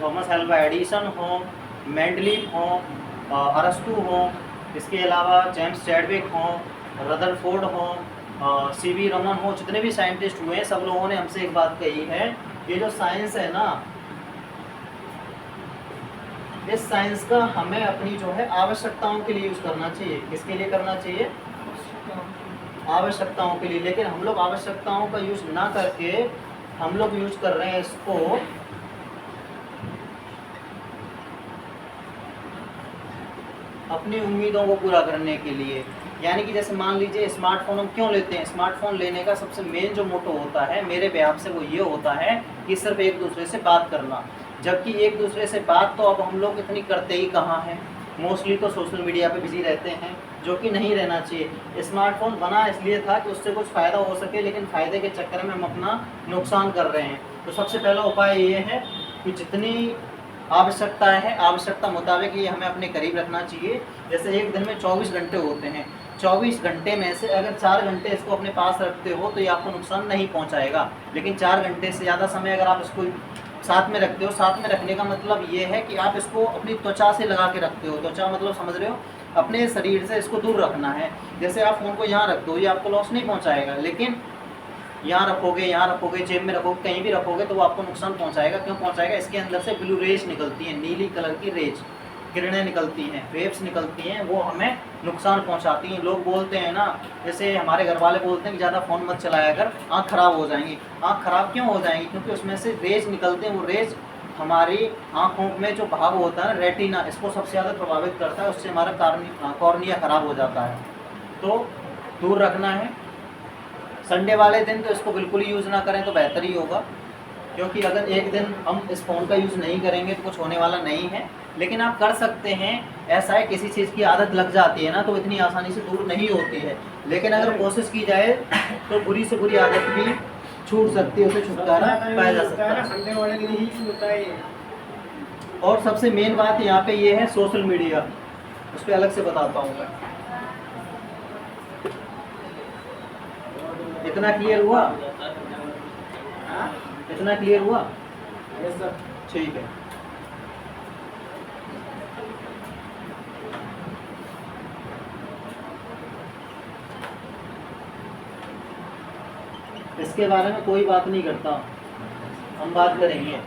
थॉमस अल्वा एडिसन हो, मेंडलीव हो, अरस्तु हो, इसके अलावा जेम्स चैडविक हो, रदरफोर्ड हो, सीवी रमन हो, जितने भी साइंटिस्ट हुए हैं सब लोगों ने हमसे एक बात कही है, ये जो साइंस है ना, इस साइंस का हमें अपनी जो है आवश्यकताओं के लिए यूज़ करना चाहिए। किसके लिए करना चाहिए? आवश्यकताओं के लिए। लेकिन हम लोग आवश्यकताओं का यूज़ ना करके हम लोग यूज़ कर रहे हैं इसको अपनी उम्मीदों को पूरा करने के लिए। यानी कि जैसे मान लीजिए स्मार्टफोन हम क्यों लेते हैं, स्मार्टफोन लेने का सबसे मेन जो मोटो होता है मेरे बेहाव से वो ये होता है कि सिर्फ एक दूसरे से बात करना। जबकि एक दूसरे से बात तो अब हम लोग इतनी करते ही कहाँ हैं, मोस्टली तो सोशल मीडिया पे बिजी रहते हैं, जो कि नहीं रहना चाहिए। स्मार्टफोन बना इसलिए था कि उससे कुछ फ़ायदा हो सके, लेकिन फ़ायदे के चक्कर में हम अपना नुकसान कर रहे हैं। तो सबसे पहला उपाय ये है कि जितनी आवश्यकता है आवश्यकता मुताबिक ये हमें अपने करीब रखना चाहिए। जैसे एक दिन में 24 घंटे होते हैं, 24 घंटे में से अगर 4 घंटे इसको अपने पास रखते हो तो ये आपको नुकसान नहीं पहुंचाएगा। लेकिन 4 घंटे से ज़्यादा समय अगर आप इसको साथ में रखते हो, साथ में रखने का मतलब ये है कि आप इसको अपनी त्वचा से लगा के रखते हो। त्वचा मतलब समझ रहे हो, अपने शरीर से इसको दूर रखना है। जैसे आप फ़ोन को यहाँ रख दो, ये आपको लॉस नहीं पहुँचाएगा, लेकिन यहाँ रखोगे, जेब में रखोगे, कहीं भी रखोगे तो वो आपको नुकसान पहुँचाएगा। क्यों पहुँचाएगा? इसके अंदर से ब्लू रेज निकलती हैं, नीली कलर की रेज, किरणें निकलती हैं, वेव्स निकलती हैं, वो हमें नुकसान पहुंचाती हैं। लोग बोलते हैं ना, जैसे हमारे घर वाले बोलते हैं कि ज़्यादा फ़ोन मत चलाया कर, आँख ख़राब हो जाएंगी। आँख ख़राब क्यों हो जाएंगी? क्योंकि उसमें से रेज निकलते हैं। वो रेज हमारी आँखों में जो भाग होता है रेटिना, इसको सबसे ज़्यादा प्रभावित करता है। उससे हमारा कॉर्निया ख़राब हो जाता है। तो दूर रखना है। संडे वाले दिन तो इसको बिल्कुल ही यूज़ ना करें तो बेहतर ही होगा, क्योंकि अगर एक दिन हम इस फ़ोन का यूज़ नहीं करेंगे तो कुछ होने वाला नहीं है। लेकिन आप कर सकते हैं। ऐसा है, किसी चीज़ की आदत लग जाती है ना तो इतनी आसानी से दूर नहीं होती है, लेकिन अगर कोशिश की जाए तो बुरी से बुरी आदत भी छूट सकती है, उसे छुटकारा पाया जा सकता है। संडे वाले दिन ही होता है ये। और सबसे मेन बात यहाँ पे ये है सोशल मीडिया, उस पर अलग से बताता हूँ मैं। इतना क्लियर हुआ? इतना क्लियर हुआ? ठीक है। इसके बारे में कोई बात नहीं करता, हम बात करेंगे।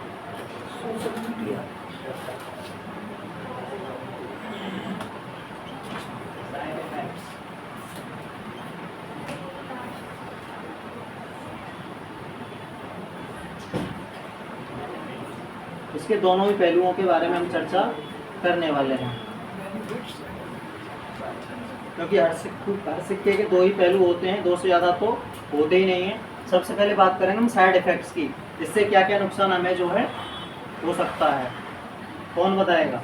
इसके दोनों ही पहलुओं के बारे में हम चर्चा करने वाले हैं, क्योंकि हर सिक्के के दो ही पहलू होते हैं, दो से ज़्यादा तो होते ही नहीं हैं। सबसे पहले बात करेंगे हम साइड इफ़ेक्ट्स की, इससे क्या क्या नुकसान हमें जो है हो सकता है। कौन बताएगा?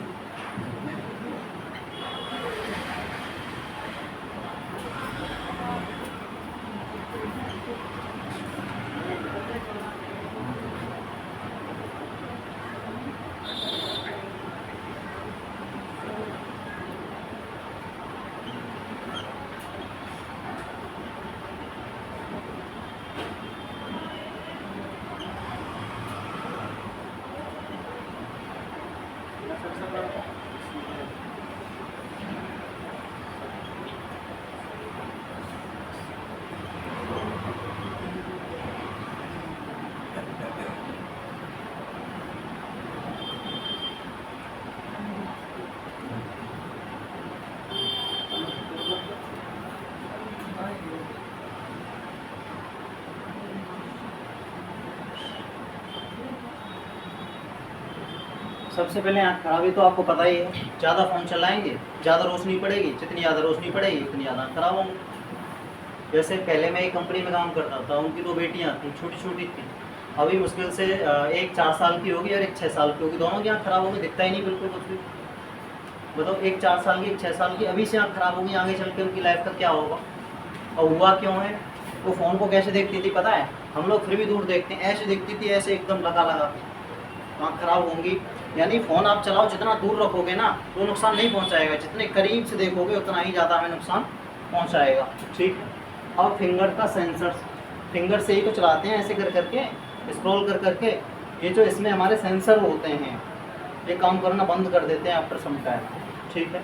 सबसे पहले आँख खराबी तो आपको पता ही है, ज़्यादा फ़ोन चलाएंगे ज़्यादा रोशनी पड़ेगी, जितनी ज़्यादा रोशनी पड़ेगी उतनी ज़्यादा आँख खराब होंगी। जैसे पहले मैं एक कंपनी में काम करता था, उनकी 2 बेटियाँ थी, छोटी छोटी थी, अभी मुश्किल से एक 4 साल की होगी और एक 6 साल की होगी, दोनों की आँख खराब होगी, दिखता ही नहीं बिल्कुल कुछ भी। बताओ, एक 4 साल की एक 6 साल की, अभी से आँख खराब होगी, आगे चल के उनकी लाइफ का क्या होगा? और हुआ क्यों है? वो फ़ोन को कैसे देखती थी पता है? हम लोग फिर भी दूर देखते हैं, ऐसे देखती थी, ऐसे एकदम लगा लगा, आँख खराब होंगी। यानी फ़ोन आप चलाओ, जितना दूर रखोगे ना तो नुकसान नहीं पहुंचाएगा, जितने करीब से देखोगे उतना ही ज़्यादा हमें नुकसान पहुंचाएगा। ठीक है। और फिंगर का सेंसर, फिंगर से ही तो चलाते हैं, ऐसे कर करके स्क्रॉल कर करके, ये जो इसमें हमारे सेंसर होते हैं ये काम करना बंद कर देते हैं आफ्टर सम टाइम। ठीक है।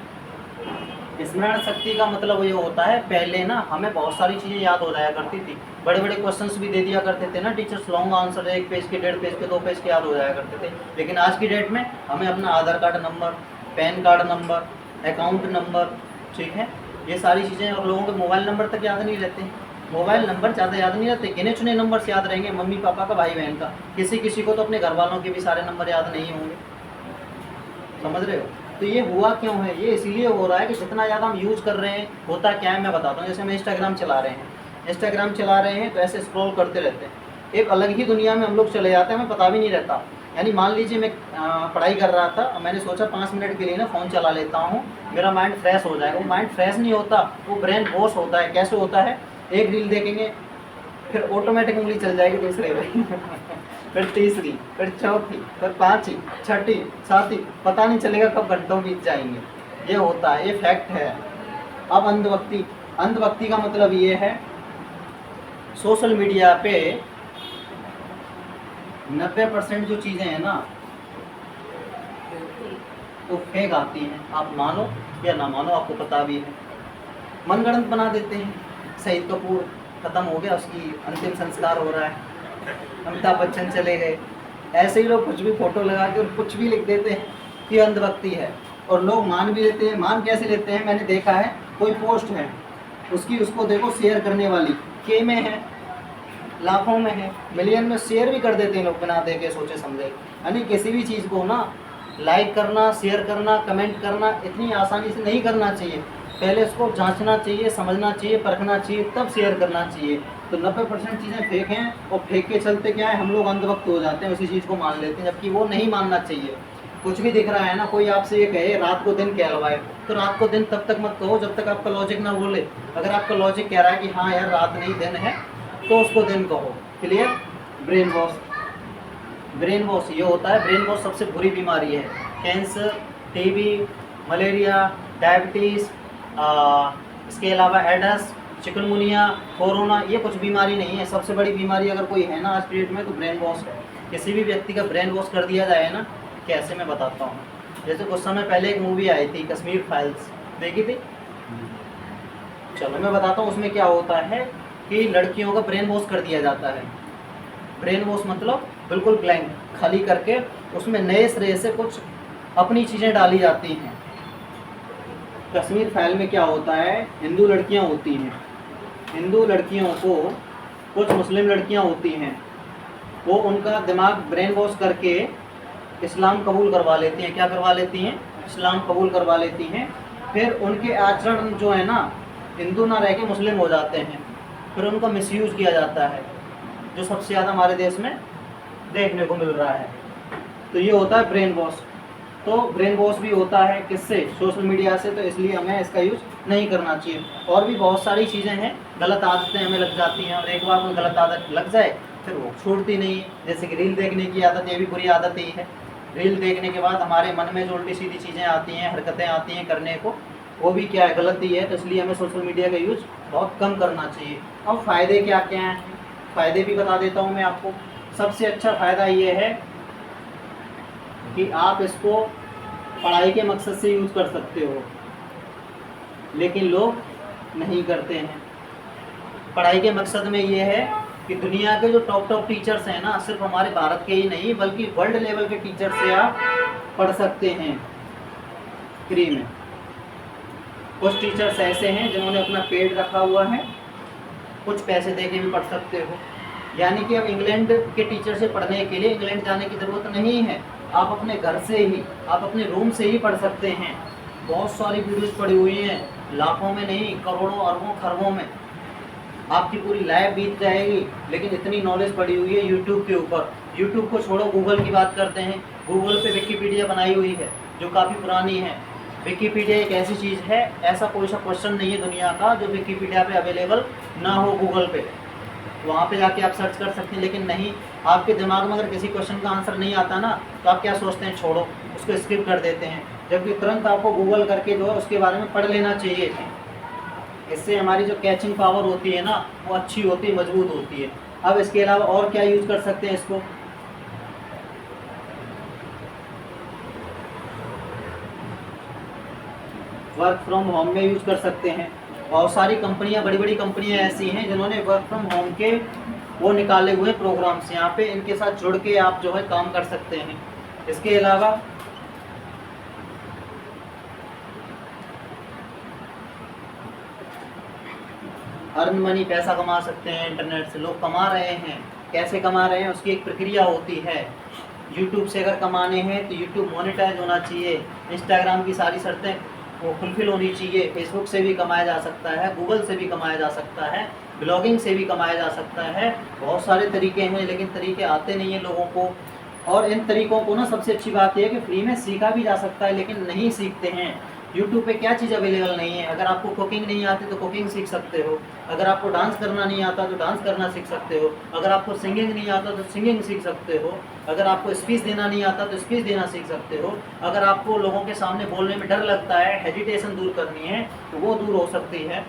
स्मरण शक्ति का मतलब ये होता है, पहले ना हमें बहुत सारी चीज़ें याद हो जाया करती थी, बड़े बड़े क्वेश्चंस भी दे दिया करते थे ना टीचर्स, लॉन्ग आंसर 1 पेज के, 1.5 पेज के, 2 पेज के याद हो जाया करते थे। लेकिन आज की डेट में हमें अपना Aadhaar card number, PAN card number, account number, ठीक है, ये सारी चीज़ें, और लोगों के मोबाइल नंबर तक याद नहीं रहते। मोबाइल नंबर ज़्यादा याद नहीं रहते, गिने चुने नंबर याद रहेंगे, मम्मी पापा का, भाई बहन का, किसी किसी को तो अपने घर वालों के भी सारे नंबर याद नहीं होंगे। समझ रहे हो? तो ये हुआ क्यों है? ये इसलिए हो रहा है कि जितना ज़्यादा हम यूज़ कर रहे हैं, होता क्या है मैं बताता हूँ। जैसे हम इंस्टाग्राम चला रहे हैं, तो ऐसे स्क्रॉल करते रहते हैं, एक अलग ही दुनिया में हम लोग चले जाते हैं, हमें पता भी नहीं रहता। यानी मान लीजिए मैं पढ़ाई कर रहा था, मैंने सोचा 5 मिनट के लिए ना फ़ोन चला लेता हूँ, मेरा माइंड फ्रेश हो जाएगा। वो माइंड फ्रेश नहीं होता, वो ब्रेन वॉश होता है। कैसे होता है? एक रील देखेंगे, फिर ऑटोमेटिक उंगली चल जाएगी दूसरे में फिर तीसरी, फिर चौथी, फिर पाँचवीं, छठी, सातवीं, पता नहीं चलेगा कब घंटों बीत जाएंगे। ये होता है, ये फैक्ट है। अब अंधभक्ति का मतलब ये है, सोशल मीडिया पे 90% जो चीज़ें हैं ना वो फेक आती हैं। आप मानो या ना मानो, आपको पता भी है। मनगढ़ंत बना देते हैं। शहीद कपूर ख़त्म हो गया, उसकी अंतिम संस्कार हो रहा है, अमिताभ बच्चन चले गए, ऐसे ही लोग कुछ भी फ़ोटो लगा के और कुछ भी लिख देते हैं कि अंधभक्ति है, और लोग मान भी लेते हैं। मान कैसे लेते हैं? मैंने देखा है, कोई पोस्ट है उसको देखो शेयर करने वाली के में है, लाखों में है, मिलियन में शेयर भी कर देते हैं लोग बिना देखे सोचे समझे। यानी किसी भी चीज़ को ना लाइक करना, शेयर करना, कमेंट करना इतनी आसानी से नहीं करना चाहिए। पहले इसको जांचना चाहिए, समझना चाहिए, परखना चाहिए, तब शेयर करना चाहिए। तो 90% चीज़ें फेक हैं, और फेक के चलते क्या है, हम लोग अंधभक्त हो जाते हैं, उसी चीज़ को मान लेते हैं, जबकि वो नहीं मानना चाहिए। कुछ भी दिख रहा है ना, कोई आपसे ये कहे रात को दिन कहलवाए, तो रात को दिन तब तक मत कहो जब तक आपका लॉजिक ना बोले। अगर आपका लॉजिक कह रहा है कि हाँ यार रात नहीं दिन है, तो उसको दिन कहो। क्लियर? ब्रेन वॉश ये होता है। ब्रेन वॉश सबसे बुरी बीमारी है। कैंसर, टीबी, मलेरिया, डायबिटीज़, इसके अलावा एडस, चिकनगुनिया, कोरोना, ये कुछ बीमारी नहीं है। सबसे बड़ी बीमारी अगर कोई है ना आज पीरियड में, तो ब्रेन वॉश है। किसी भी व्यक्ति का ब्रेन वॉश कर दिया जाए ना, कैसे मैं बताता हूँ। जैसे कुछ समय पहले एक मूवी आई थी कश्मीर फाइल्स, देखी थी? चलो मैं बताता हूँ उसमें क्या होता है कि लड़कियों का ब्रेन वॉश कर दिया जाता है। ब्रेन वॉश मतलब बिल्कुल ब्लैंक, खाली करके उसमें नए सिरे से कुछ अपनी चीज़ें डाली जाती हैं। कश्मीर फाइल में क्या होता है, हिंदू लड़कियां होती हैं, हिंदू लड़कियों को कुछ मुस्लिम लड़कियां होती हैं, वो उनका दिमाग ब्रेन वॉश करके इस्लाम कबूल करवा लेती हैं। क्या करवा लेती हैं? इस्लाम कबूल करवा लेती हैं। फिर उनके आचरण जो है ना, हिंदू ना रह के मुस्लिम हो जाते हैं, फिर उनका मिसयूज़ किया जाता है, जो सबसे ज़्यादा हमारे देश में देखने को मिल रहा है। तो ये होता है ब्रेन वॉश। तो ब्रेन वॉश भी होता है किससे? सोशल मीडिया से। तो इसलिए हमें इसका यूज़ नहीं करना चाहिए। और भी बहुत सारी चीज़ें हैं, गलत आदतें हमें लग जाती हैं, और एक बार कोई गलत आदत लग जाए फिर वो छूटती नहीं है। जैसे कि रील देखने की आदत, ये भी बुरी आदत ही है। रील देखने के बाद हमारे मन में जो उल्टी सीधी चीज़ें आती हैं, हरकतें आती हैं करने को, वो भी क्या है, गलत ही है। तो इसलिए हमें सोशल मीडिया का यूज़ बहुत कम करना चाहिए। अब फ़ायदे क्या क्या हैं, फ़ायदे भी बता देता हूँ मैं आपको। सबसे अच्छा फ़ायदा ये है कि आप इसको पढ़ाई के मकसद से यूज़ कर सकते हो, लेकिन लोग नहीं करते हैं। पढ़ाई के मकसद में ये है कि दुनिया के जो टॉप टीचर्स हैं ना, सिर्फ हमारे भारत के ही नहीं बल्कि वर्ल्ड लेवल के टीचर से आप पढ़ सकते हैं फ्री में। कुछ टीचर्स ऐसे हैं जिन्होंने अपना पेड रखा हुआ है, कुछ पैसे दे के भी पढ़ सकते हो। यानी कि अब इंग्लैंड के टीचर से पढ़ने के लिए इंग्लैंड जाने की ज़रूरत नहीं है, आप अपने घर से ही, आप अपने रूम से ही पढ़ सकते हैं। बहुत सारी वीडियोस पड़ी हुई हैं, लाखों में नहीं, करोड़ों, अरबों, खरबों में। आपकी पूरी लाइफ बीत जाएगी, लेकिन इतनी नॉलेज पड़ी हुई है यूट्यूब के ऊपर। यूट्यूब को छोड़ो, गूगल की बात करते हैं। गूगल पे विकिपीडिया बनाई हुई है जो काफ़ी पुरानी है। विकिपीडिया एक ऐसी चीज़ है, ऐसा कोई सा क्वेश्चन नहीं है दुनिया का जो विकिपीडिया पे अवेलेबल ना हो गूगल पे। वहाँ पे जाके आप सर्च कर सकते हैं, लेकिन नहीं, आपके दिमाग में अगर किसी क्वेश्चन का आंसर नहीं आता ना, तो आप क्या सोचते हैं, छोड़ो, उसको स्किप कर देते हैं। जबकि तुरंत आपको गूगल करके जो है उसके बारे में पढ़ लेना चाहिए। इससे हमारी जो कैचिंग पावर होती है ना, वो अच्छी होती है, मजबूत होती है। अब इसके अलावा और क्या यूज़ कर सकते हैं इसको? वर्क फ्रॉम होम में यूज़ कर सकते हैं। बहुत सारी कंपनियां, बड़ी बड़ी कंपनियां ऐसी हैं जिन्होंने वर्क फ्रॉम होम के वो निकाले हुए प्रोग्राम्स, यहाँ पे इनके साथ जुड़ के आप जो है काम कर सकते हैं। इसके अलावा अर्न मनी, पैसा कमा सकते हैं इंटरनेट से। लोग कमा रहे हैं, कैसे कमा रहे हैं उसकी एक प्रक्रिया होती है। यूट्यूब से अगर कमाने हैं तो यूट्यूब मोनेटाइज होना चाहिए, इंस्टाग्राम की सारी शर्तें वो फुलफिल होनी चाहिए, फेसबुक से भी कमाया जा सकता है, गूगल से भी कमाया जा सकता है, ब्लॉगिंग से भी कमाया जा सकता है। बहुत सारे तरीके हैं, लेकिन तरीके आते नहीं हैं लोगों को। और इन तरीकों को ना सबसे अच्छी बात यह है कि फ्री में सीखा भी जा सकता है, लेकिन नहीं सीखते हैं। यूट्यूब पे क्या चीज़ अवेलेबल नहीं है। अगर आपको कुकिंग नहीं आती तो कुकिंग सीख सकते हो, अगर आपको डांस करना नहीं आता तो डांस करना सीख सकते हो, अगर आपको सिंगिंग नहीं आता तो सिंगिंग सीख सकते हो, अगर आपको स्पीच देना नहीं आता तो स्पीच देना सीख सकते हो, अगर आपको लोगों के सामने बोलने में डर लगता है, हेजिटेशन दूर करनी है तो वो दूर हो सकती है।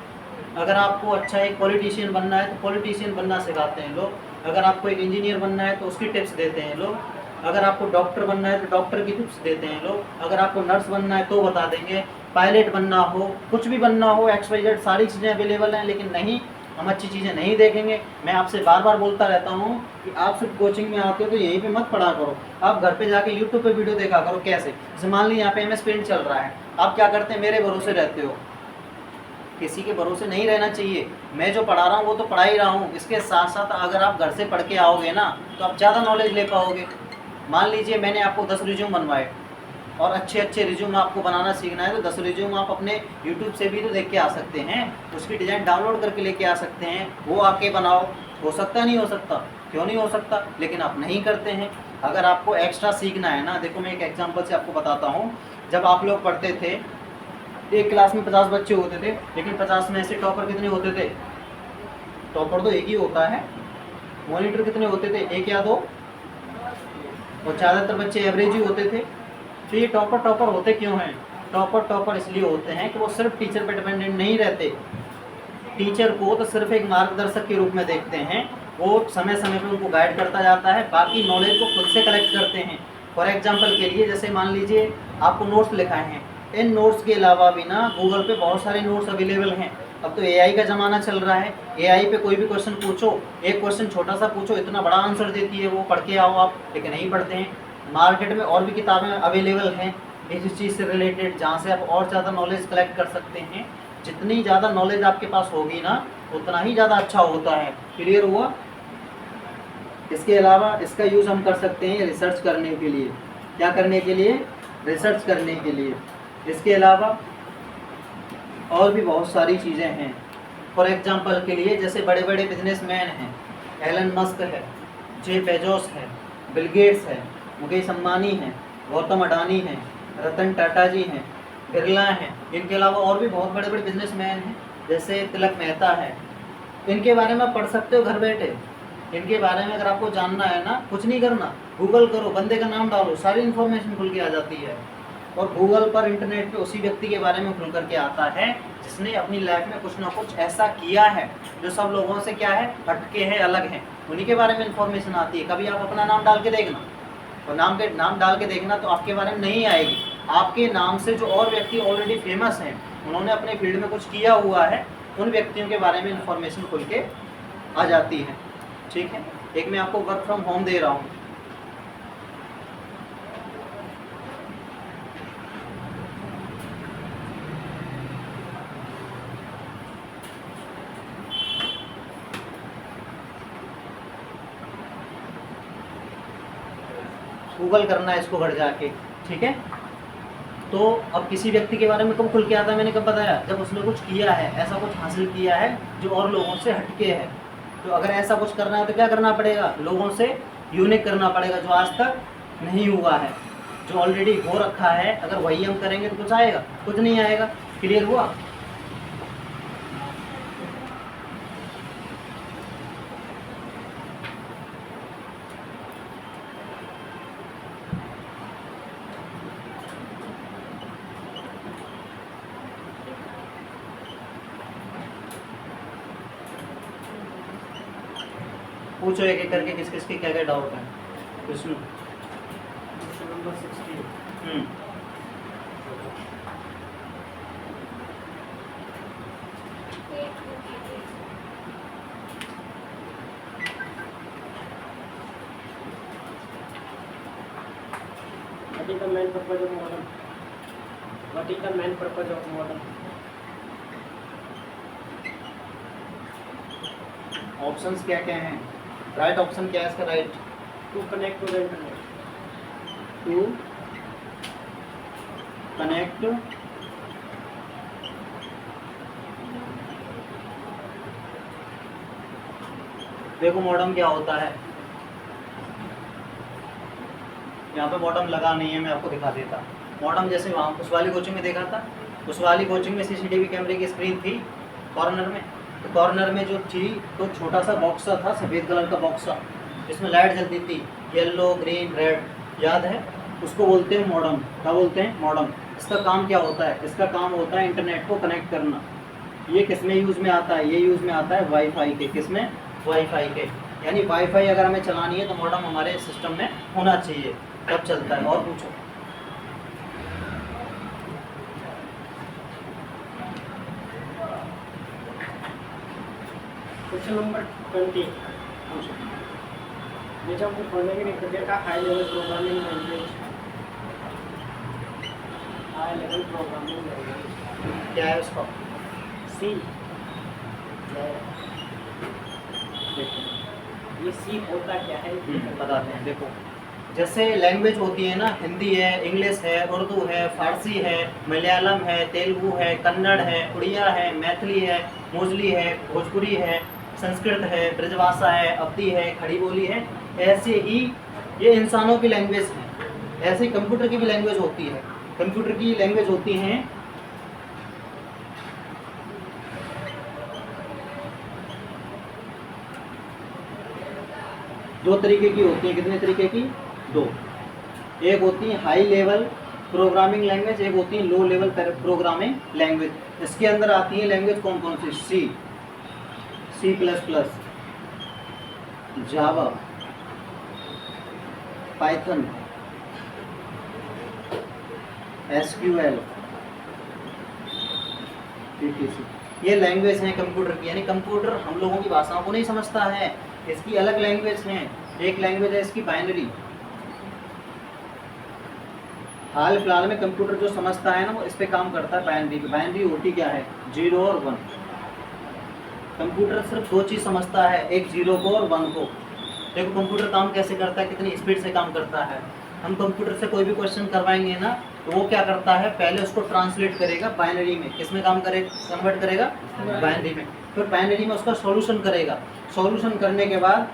अगर आपको अच्छा एक पॉलिटिशियन बनना है तो पॉलिटिशियन बनना सिखाते हैं लोग, अगर आपको एक इंजीनियर बनना है तो उसकी टिप्स देते हैं लोग, अगर आपको डॉक्टर बनना है तो डॉक्टर की टिप्स देते हैं लोग, अगर आपको नर्स बनना है तो बता देंगे, पायलट बनना हो, कुछ भी बनना हो, XYZ सारी चीज़ें अवेलेबल हैं। लेकिन नहीं, हम अच्छी चीज़ें नहीं देखेंगे। मैं आपसे बार बार बोलता रहता हूँ कि आप सिर्फ कोचिंग में आते हो तो यहीं पे मत पढ़ा करो, आप घर पे जाके यूट्यूब पे वीडियो देखा करो। कैसे, जैसे मान लीजिए यहाँ पे MS पेंट चल रहा है, आप क्या करते हैं, मेरे भरोसे रहते हो। किसी के भरोसे नहीं रहना चाहिए। मैं जो पढ़ा रहा हूँ वो तो पढ़ा ही रहा हूँ, इसके साथ साथ अगर आप घर से पढ़ के आओगे ना तो आप ज़्यादा नॉलेज ले पाओगे। मान लीजिए मैंने आपको 10 रिज्यूम बनवाए और अच्छे अच्छे रिज्यूम आपको बनाना सीखना है तो 10 रिज्यूम आप अपने यूट्यूब से भी तो देख के आ सकते हैं, उसकी डिज़ाइन डाउनलोड करके लेके आ सकते हैं, वो आके बनाओ। हो सकता नहीं हो सकता, क्यों नहीं हो सकता, लेकिन आप नहीं करते हैं। अगर आपको एक्स्ट्रा सीखना है ना, देखो मैं एक एग्जांपल से आपको बताता हूँ। जब आप लोग पढ़ते थे, एक क्लास में 50 बच्चे होते थे, लेकिन 50 में से टॉपर कितने होते थे? टॉपर तो एक ही होता है। मॉनिटर कितने होते थे? 1 या 2, और ज़्यादातर बच्चे एवरेज ही होते थे। तो ये टॉपर होते क्यों हैं? टॉपर इसलिए होते हैं कि वो सिर्फ टीचर पर डिपेंडेंट नहीं रहते। टीचर को तो सिर्फ एक मार्गदर्शक के रूप में देखते हैं, वो समय समय पर उनको गाइड करता जाता है, बाकी नॉलेज को खुद से कलेक्ट करते हैं। फॉर एग्जांपल के लिए, जैसे मान लीजिए आपको नोट्स लिखाए हैं, इन नोट्स के अलावा भी ना गूगल पे बहुत सारे नोट्स अवेलेबल हैं। अब तो AI का ज़माना चल रहा है, AI पे कोई भी क्वेश्चन पूछो, एक क्वेश्चन छोटा सा पूछो, इतना बड़ा आंसर देती है वो, पढ़ के आओ आप, लेकिन नहीं पढ़ते हैं। मार्केट में और भी किताबें अवेलेबल हैं इस चीज़ से रिलेटेड, जहाँ से आप और ज़्यादा नॉलेज कलेक्ट कर सकते हैं। जितनी ज़्यादा नॉलेज आपके पास होगी ना, उतना ही ज़्यादा अच्छा होता है। क्लियर हुआ? इसके अलावा इसका यूज़ हम कर सकते हैं रिसर्च करने के लिए। क्या करने के लिए? रिसर्च करने के लिए। इसके अलावा और भी बहुत सारी चीज़ें हैं। फॉर एग्जांपल के लिए, जैसे बड़े बड़े बिजनेसमैन हैं, एलन मस्क है, जेफ बेजोस है, बिल गेट्स है, मुकेश अंबानी हैं, गौतम अडानी हैं, रतन टाटा जी हैं, बिरला हैं। इनके अलावा और भी बहुत बड़े बड़े बिजनेसमैन हैं, जैसे तिलक मेहता है। इनके बारे में आप पढ़ सकते हो घर बैठे। इनके बारे में अगर आपको जानना है ना, कुछ नहीं करना, गूगल करो, बंदे का नाम डालो, सारी इन्फॉर्मेशन खुल के आ जाती है। और गूगल पर, इंटरनेट पे उसी व्यक्ति के बारे में खुल करके आता है जिसने अपनी लाइफ में कुछ ना कुछ ऐसा किया है जो सब लोगों से क्या है, हटके है, अलग है। उन्हीं के बारे में इन्फॉर्मेशन आती है। कभी आप अपना नाम डाल के देखना, और नाम डाल के देखना तो आपके बारे में नहीं आएगी। आपके नाम से जो और व्यक्ति ऑलरेडी फेमस हैं, उन्होंने अपने फील्ड में कुछ किया हुआ है, उन व्यक्तियों के बारे में इन्फॉर्मेशन खुल के आ जाती है। ठीक है, एक मैं आपको वर्क फ्रॉम होम दे रहा हूँ। गूगल करना है इसको घर जाके। ठीक है, तो अब किसी व्यक्ति के बारे में कब खुल के आता है, मैंने कब बताया? जब उसने कुछ किया है, ऐसा कुछ हासिल किया है जो और लोगों से हटके है। तो अगर ऐसा कुछ करना है तो क्या करना पड़ेगा? लोगों से यूनिक करना पड़ेगा, जो आज तक नहीं हुआ है, जो ऑलरेडी हो रखा है। अगर वही हम करेंगे तो कुछ आएगा? कुछ नहीं आएगा। क्लियर हुआ? पूछो एक एक करके किस किस के क्या क्या डाउट है। Vishnu. Question number 16। What is the main purpose of model? What is the main purpose of model? Options क्या क्या हैं? राइट ऑप्शन क्या है इसका? Right To connect to the internet. To connect देखो मॉडम क्या होता है, यहाँ पे मॉडम लगा नहीं है, मैं आपको दिखा देता। मॉडम जैसे वहाँ उस वाली कोचिंग में देखा था, उस वाली कोचिंग में सीसीटीवी कैमरे की स्क्रीन थी कॉर्नर में, तो कॉर्नर में जो थी तो छोटा सा बॉक्स था, सफ़ेद कलर का बॉक्स, जिसमें लाइट जलती थी येलो ग्रीन रेड, याद है? उसको बोलते हैं मॉडम। क्या बोलते हैं? मॉडम। इसका काम क्या होता है? इसका काम होता है इंटरनेट को कनेक्ट करना। ये किस में यूज़ में आता है? ये यूज़ में आता है वाईफाई के। किस में? वाईफाई के। यानी वाईफाई अगर हमें चलानी है तो मॉडम हमारे सिस्टम में होना चाहिए, तब चलता है। और पूछो। क्वेश्चन नंबर 20 पूछो। नीचे हमको पढ़ने के लिए क्रिकेट का high level programming language, high level programming language क्या है उसका? सी। देखो ये सी होता क्या है बताते हैं। देखो जैसे लैंग्वेज होती है ना, हिंदी है, इंग्लिश है, उर्दू है, फारसी है, मलयालम है, तेलुगु है, कन्नड़ है, उड़िया है, मैथिली है, मोजली है, भोजपुरी है, संस्कृत है, ब्रजभाषा है, अवधी है, खड़ी बोली है। ऐसे ही ये इंसानों की लैंग्वेज है, ऐसे ही कंप्यूटर की भी लैंग्वेज होती है। कंप्यूटर की लैंग्वेज होती हैं दो तरीके की होती है। कितने तरीके की? दो। एक होती है हाई लेवल प्रोग्रामिंग लैंग्वेज, एक होती है लो लेवल प्रोग्रामिंग लैंग्वेज। इसके अंदर आती है लैंग्वेज कौन कौन सी? सी, सी प्लस प्लस, जावा, पाइथन, एसक्यूएल, पीटीसी। ये लैंग्वेज हैं कंप्यूटर की। यानी कंप्यूटर हम लोगों की भाषाओं को नहीं समझता है, इसकी अलग लैंग्वेज है। एक लैंग्वेज है इसकी बाइनरी। हाल फिलहाल में कंप्यूटर जो समझता है ना, वो इस पे काम करता है बाइनरी पे। बाइनरी होती क्या है? 0 और 1। कंप्यूटर सिर्फ दो चीज़ समझता है, एक 0 को और 1 को। देखो कंप्यूटर काम कैसे करता है, कितनी स्पीड से काम करता है। हम कंप्यूटर से कोई भी क्वेश्चन करवाएंगे ना, तो वो क्या करता है, पहले उसको ट्रांसलेट करेगा बाइनरी में। किस में काम करेगा? कन्वर्ट करेगा बाइनरी में। फिर बाइनरी में उसका सॉल्यूशन करेगा। सॉल्यूशन करने के बाद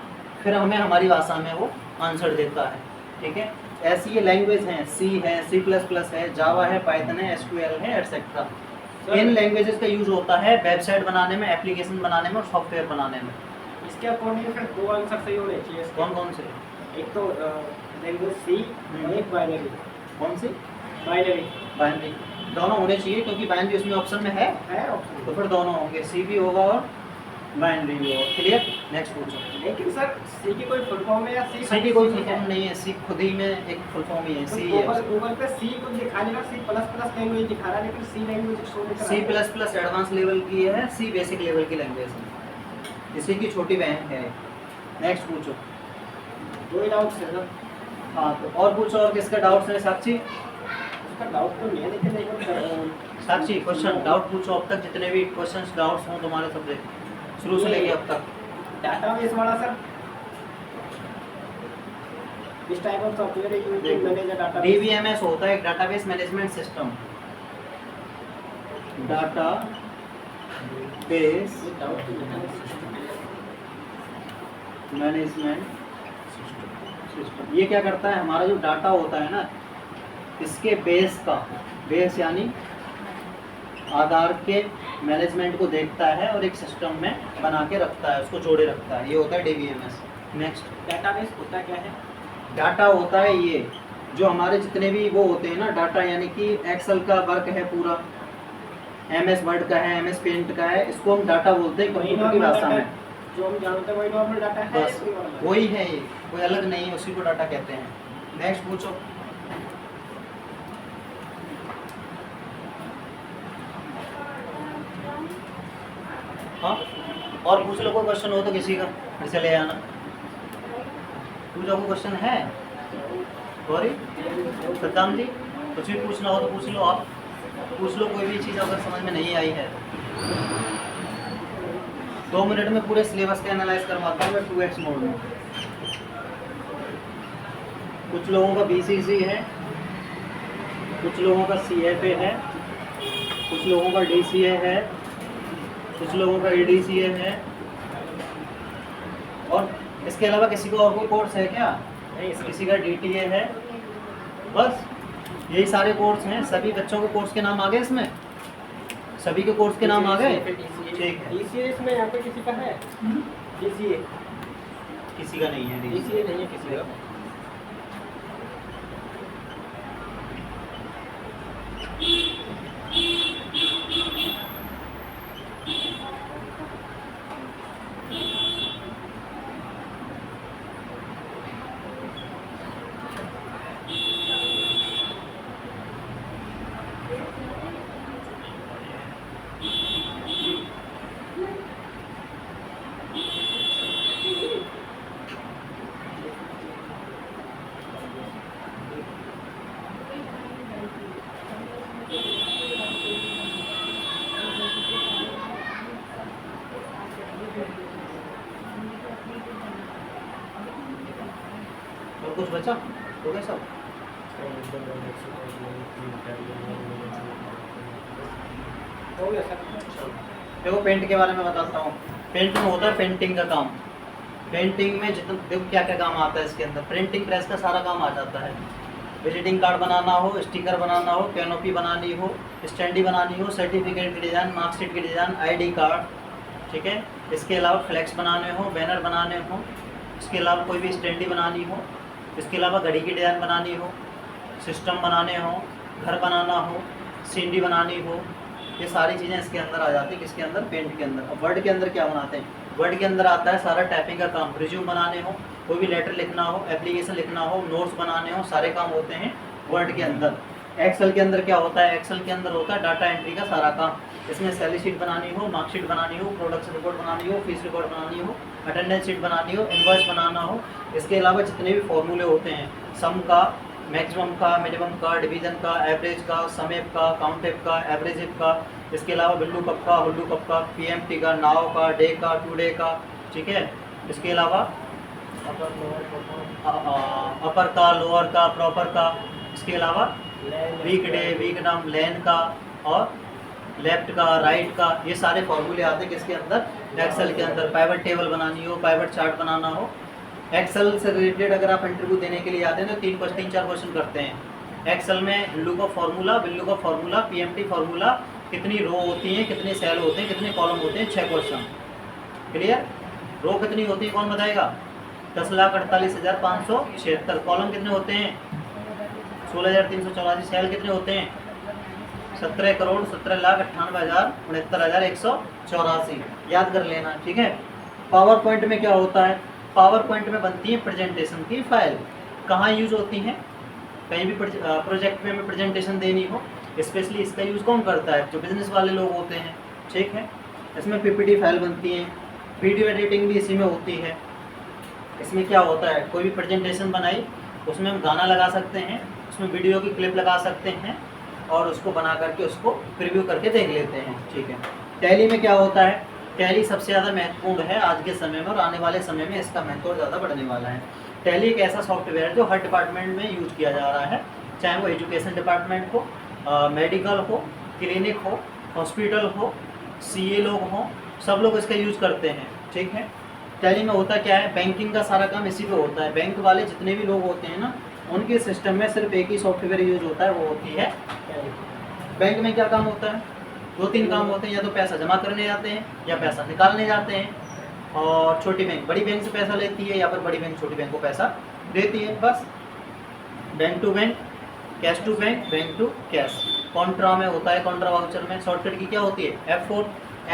फिर हमें हमारी भाषा में वो आंसर देता है। ठीक है, ऐसी ये लैंग्वेज हैं। सी है, सी प्लस प्लस है, जावा है, पाइथन है, एसक्यूएल है, एटसेट्रा। इन लैंग्वेजेस का यूज होता है वेबसाइट बनाने में, एप्लीकेशन बनाने में और सॉफ्टवेयर बनाने में। इसके अकॉर्डिंग फिर दो आंसर सही होने चाहिए। कौन कौन से? एक तो लैंग्वेज सी और एक बाइनरी। कौन सी? बाइनरी। बाइनरी दोनों होने चाहिए, क्योंकि बाइनरी उसमें ऑप्शन में है, ऑप्शन। तो फिर दोनों होंगे, सी भी होगा और बाइनरी भी होगा। क्लियर? नेक्स्ट पूछो। लेकिन सर सी की कोई फुल फॉर्म है या सी की कोई फुल फॉर्म नहीं है, सी खुद ही में एक फुल फॉर्म ही है, सी है। गूगल पे सी को दिखा लेगा, सी प्लस प्लस लैंग्वेज दिखा रहा है, लेकिन सी लैंग्वेज शो नहीं कर रहा है। C plus plus advance level की है, सी बेसिक लेवल की लैंग्वेज है, इसी की छोटी बहन है। नेक्स्ट पूछो। दो ही डाउट्स है सर। हाँ, तो और पूछो। और किसका डाउट्स है? साक्षी? उसका डाउट तो नहीं है, लेकिन एक बार साक्षी क्वेश्चन डाउट पूछो। अब तक जितने भी क्वेश्चंस डाउट्स हों तुम्हारे सब्जेक्ट शुरू से लेके अब तक। डाटाबेस वाला सर, इस टाइप ऑफ सॉफ्टवेयर है use to manage database. DBMS होता है एक database management system. Data base management system. ये क्या करता है, हमारा जो डाटा होता है ना, इसके बेस का, बेस यानी आधार के मैनेजमेंट को देखता है और एक सिस्टम में बना के रखता है, उसको जोड़े रखता है। ये होता है डीबीएमएस। नेक्स्ट, डाटाबेस होता क्या है? डाटा होता है ये जो हमारे जितने भी वो होते हैं ना डाटा, यानी कि एक्सेल का वर्क है पूरा, एमएस वर्ड का है, एमएस पेंट का है, इसको हम डाटा बोलते हैं कंप्यूटर की भाषा में। जो हम जानते हैं वही नॉर्मल डाटा है, बस वही है, ये कोई अलग नहीं है, उसी को डाटा कहते हैं। नेक्स्ट पूछो। हाँ, और पूछ लो। कोई क्वेश्चन हो तो किसी का फिर से ले आना। पूछो, कोई क्वेश्चन है? सॉरी सद्दाम जी, कुछ भी पूछना हो तो पूछ लो। आप पूछ लो कोई भी चीज़ अगर समझ में नहीं आई है। 2 मिनट में पूरे सिलेबस का एनालाइज करवाता हूँ मैं 2x मोड में। कुछ लोगों का BCC है, कुछ लोगों का CFA है, कुछ लोगों का DCA है, कुछ लोगों का EDCA है। और इसके अलावा किसी को और कोई कोर्स है क्या? नहीं, किसी का DTA है? बस यही सारे कोर्स हैं। सभी बच्चों के कोर्स के नाम आ गए इसमें? सभी के कोर्स के नाम आ गए? ठीक है। DCA इसमें यहाँ पे किसी का है? DCA किसी का नहीं है DCA। DCA नहीं है किसी का। और कुछ बचा? हो गया सब? हो गया सर। देखो पेंट के बारे में बताता हूँ। पेंट में होता है पेंटिंग का काम। पेंटिंग में जितना देखो क्या क्या काम आता है इसके अंदर। प्रिंटिंग प्रेस का सारा काम आ जाता है। विजिटिंग कार्ड बनाना हो, स्टिकर बनाना हो, कैनोपी बनानी हो, स्टैंडी बनानी हो, सर्टिफिकेट की डिज़ाइन, मार्कशीट की डिज़ाइन, ID कार्ड, ठीक है। इसके अलावा फ्लैक्स बनाने हो, बैनर बनाने हो, इसके अलावा कोई भी स्टैंडी बनानी हो, इसके अलावा घड़ी की डिज़ाइन बनानी हो, सिस्टम बनाने हो, घर बनाना हो, सीनरी बनानी हो, ये सारी चीज़ें इसके अंदर आ जाती है। किसके अंदर? पेंट के अंदर। और वर्ड के अंदर क्या बनाते हैं? वर्ड के अंदर आता है सारा टाइपिंग का काम। रिज्यूम बनाने हो, कोई भी लेटर लिखना हो, एप्लीकेशन लिखना हो, नोट्स बनाने हो, सारे काम होते हैं वर्ड के अंदर। एक्सेल के अंदर क्या होता है? एक्सेल के अंदर होता है डाटा एंट्री का सारा काम। इसमें सैलरी शीट बनानी हो, मार्कशीट बनानी हो, प्रोडक्ट रिपोर्ट बनानी हो, फीस रिपोर्ट बनानी हो, अटेंडेंस शीट बनानी हो, इनवॉइस बनाना हो। इसके अलावा जितने भी फॉर्मूले होते हैं, सम का, मैक्सिमम का, मिनिमम का, डिवीजन का, एवरेज का, सम एफ का, काउंट एफ का, एवरेज एफ का, इसके अलावा बिल्लू कप का, हुल्लू कप का, PMT का, नाव का, डे का, टू डे का, ठीक है। इसके अलावा अपर का, लोअर का, प्रॉपर का, इसके अलावा वीक डे, वीक नाम, लेन का और लेफ्ट का, राइट का, ये सारे फॉर्मूले आते हैं किसके अंदर? एक्सेल के अंदर। पाइवट टेबल बनानी हो, पाइवट चार्ट बनाना हो, एक्सेल से रिलेटेड अगर आप इंटरव्यू देने के लिए आते हैं तो 3-4 क्वेश्चन करते हैं। एक्सेल में बिल्लू का फॉर्मूला, PMT फॉर्मूला, कितनी रो होती हैं, कितने सेल होते हैं, कितने कॉलम होते हैं, 6 क्वेश्चन। क्लियर? रो कितनी होती है कौन बताएगा? 10,48,576। कॉलम कितने होते हैं? 16,384। सेल कितने होते हैं? 17,17,98,69,184। याद कर लेना, ठीक है। पावर पॉइंट में क्या होता है? पावर पॉइंट में बनती है प्रेजेंटेशन की फाइल। कहाँ यूज होती हैं? कहीं भी प्रोजेक्ट में हमें प्रेजेंटेशन देनी हो, स्पेशली इसका यूज़ कौन करता है? जो बिजनेस वाले लोग होते हैं, ठीक है। इसमें PPT फाइल बनती है, वीडियो एडिटिंग भी इसी में होती है। इसमें क्या होता है? कोई भी प्रेजेंटेशन बनाई, उसमें हम गाना लगा सकते हैं, उसमें वीडियो की क्लिप लगा सकते हैं और उसको बना करके उसको प्रीव्यू करके देख लेते हैं, ठीक है। टैली में क्या होता है? टैली सबसे ज़्यादा महत्वपूर्ण है आज के समय में, और आने वाले समय में इसका महत्व ज़्यादा बढ़ने वाला है। टैली एक ऐसा सॉफ्टवेयर है जो हर डिपार्टमेंट में यूज किया जा रहा है, चाहे वो एजुकेशन डिपार्टमेंट हो, मेडिकल हो, क्लिनिक हो, हॉस्पिटल हो, CA लोग हों, सब लोग इसका यूज़ करते हैं, ठीक है। टैली में होता क्या है? बैंकिंग का सारा काम इसी पे होता है। बैंक वाले जितने भी लोग होते हैं ना, उनके सिस्टम में सिर्फ एक ही सॉफ्टवेयर यूज होता है, वो होती है टैली। बैंक में क्या काम होता है? 2-3 काम होते हैं, या तो पैसा जमा करने जाते हैं या पैसा निकालने जाते हैं। और छोटी बैंक बड़ी बैंक से पैसा लेती है, या फिर बड़ी बैंक छोटी बैंक को पैसा देती है, बस। Bank to bank, cash to bank, bank to cash. Contra में होता है, कॉन्ट्रा वाउचर में शॉर्टकट की क्या होती है? F4।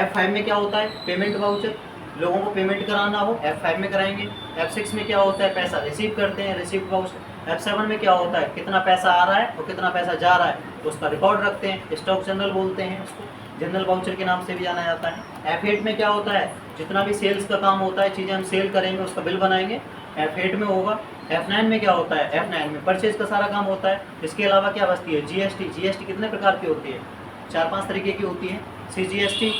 F5 में क्या होता है? Payment voucher. लोगों को पेमेंट कराना हो, F5 में कराएंगे। F6 में क्या होता है? पैसा रिसीव करते हैं, रिसीव वाउचर। F7 में क्या होता है? कितना पैसा आ रहा है और कितना पैसा जा रहा है, उसका रिकॉर्ड रखते हैं, स्टॉक जनरल बोलते हैं उसको, जनरल वाउचर के नाम से भी जाना जाता है। F8 में क्या होता है? जितना भी सेल्स का काम होता है, चीज़ें हम सेल करेंगे उसका बिल बनाएंगे, F8 में होगा। F9 में क्या होता है? F9 में परचेज का सारा काम होता है। इसके अलावा क्या बचती है? GST कितने प्रकार की होती है? 4-5 तरीके की होती है। CGST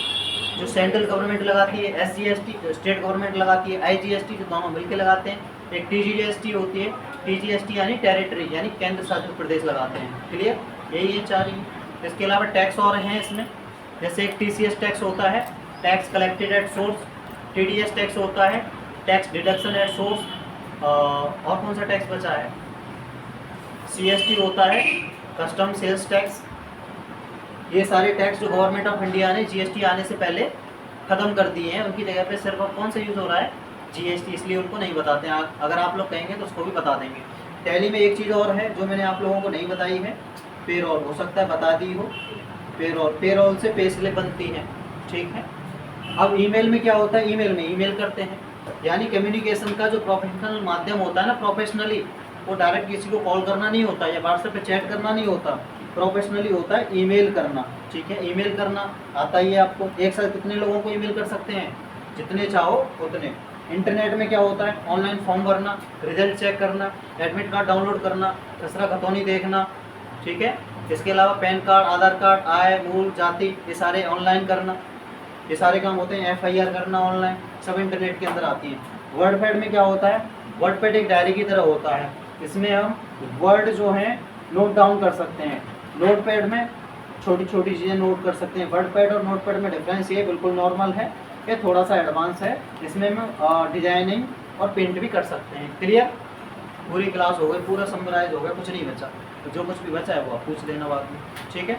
जो सेंट्रल गवर्नमेंट लगाती है, SGST जो स्टेट गवर्नमेंट लगाती है, IGST जो दोनों मिलकर लगाते हैं, एक TGST होती है TGST यानी टेरिटरी यानी केंद्र शासित प्रदेश लगाते हैं। क्लियर, यही है 4 ही। इसके अलावा टैक्स और हैं इसमें, जैसे एक TCS टैक्स होता है, tax collected at source, TDS tax होता है, टैक्स डिडक्शन एट सोर्स, और कौन सा टैक्स बचा है, CST होता है, कस्टम सेल्स टैक्स। ये सारे टैक्स जो गवर्नमेंट ऑफ इंडिया ने GST आने से पहले ख़त्म कर दिए हैं, उनकी जगह पे सिर्फ अब कौन सा यूज़ हो रहा है, GST, इसलिए उनको नहीं बताते हैं। अगर आप लोग कहेंगे तो उसको भी बता देंगे। टैली में एक चीज़ और है जो मैंने आप लोगों को नहीं बताई है, पेरोल, हो सकता है बता दी हो। पेरोल से पे स्लिप बनती है, ठीक है। अब ईमेल में क्या होता है, ईमेल में ईमेल करते हैं, यानी कम्युनिकेशन का जो प्रोफेशनल माध्यम होता है ना, प्रोफेशनली, वो डायरेक्ट किसी को कॉल करना नहीं होता या व्हाट्सएप पे चैट करना नहीं होता, प्रोफेशनली होता है ईमेल करना, ठीक है। ईमेल करना आता ही है आपको। एक साथ कितने लोगों को ईमेल कर सकते हैं, जितने चाहो उतने। इंटरनेट में क्या होता है, ऑनलाइन फॉर्म भरना, रिजल्ट चेक करना, एडमिट कार्ड डाउनलोड करना, खसरा खतौनी देखना, ठीक है। इसके अलावा पैन कार्ड, आधार कार्ड, आय, मूल, जाति, ये सारे ऑनलाइन करना, ये सारे काम होते हैं। FIR करना ऑनलाइन, सब इंटरनेट के अंदर आती हैं। वर्ड पैड में क्या होता है, वर्ड पैड एक डायरी की तरह होता है, इसमें हम वर्ड जो हैं नोट डाउन कर सकते हैं। नोट पैड में छोटी छोटी चीज़ें नोट कर सकते हैं। वर्ड पैड और नोट पैड में डिफरेंस ये बिल्कुल नॉर्मल है, ये थोड़ा सा एडवांस है। इसमें हम डिजाइनिंग और पेंट भी कर सकते हैं। क्लियर, पूरी क्लास हो गई, पूरा समराइज हो गया, कुछ नहीं बचा। तो जो कुछ भी बचा है वो आप पूछ लेना बाद में, ठीक है।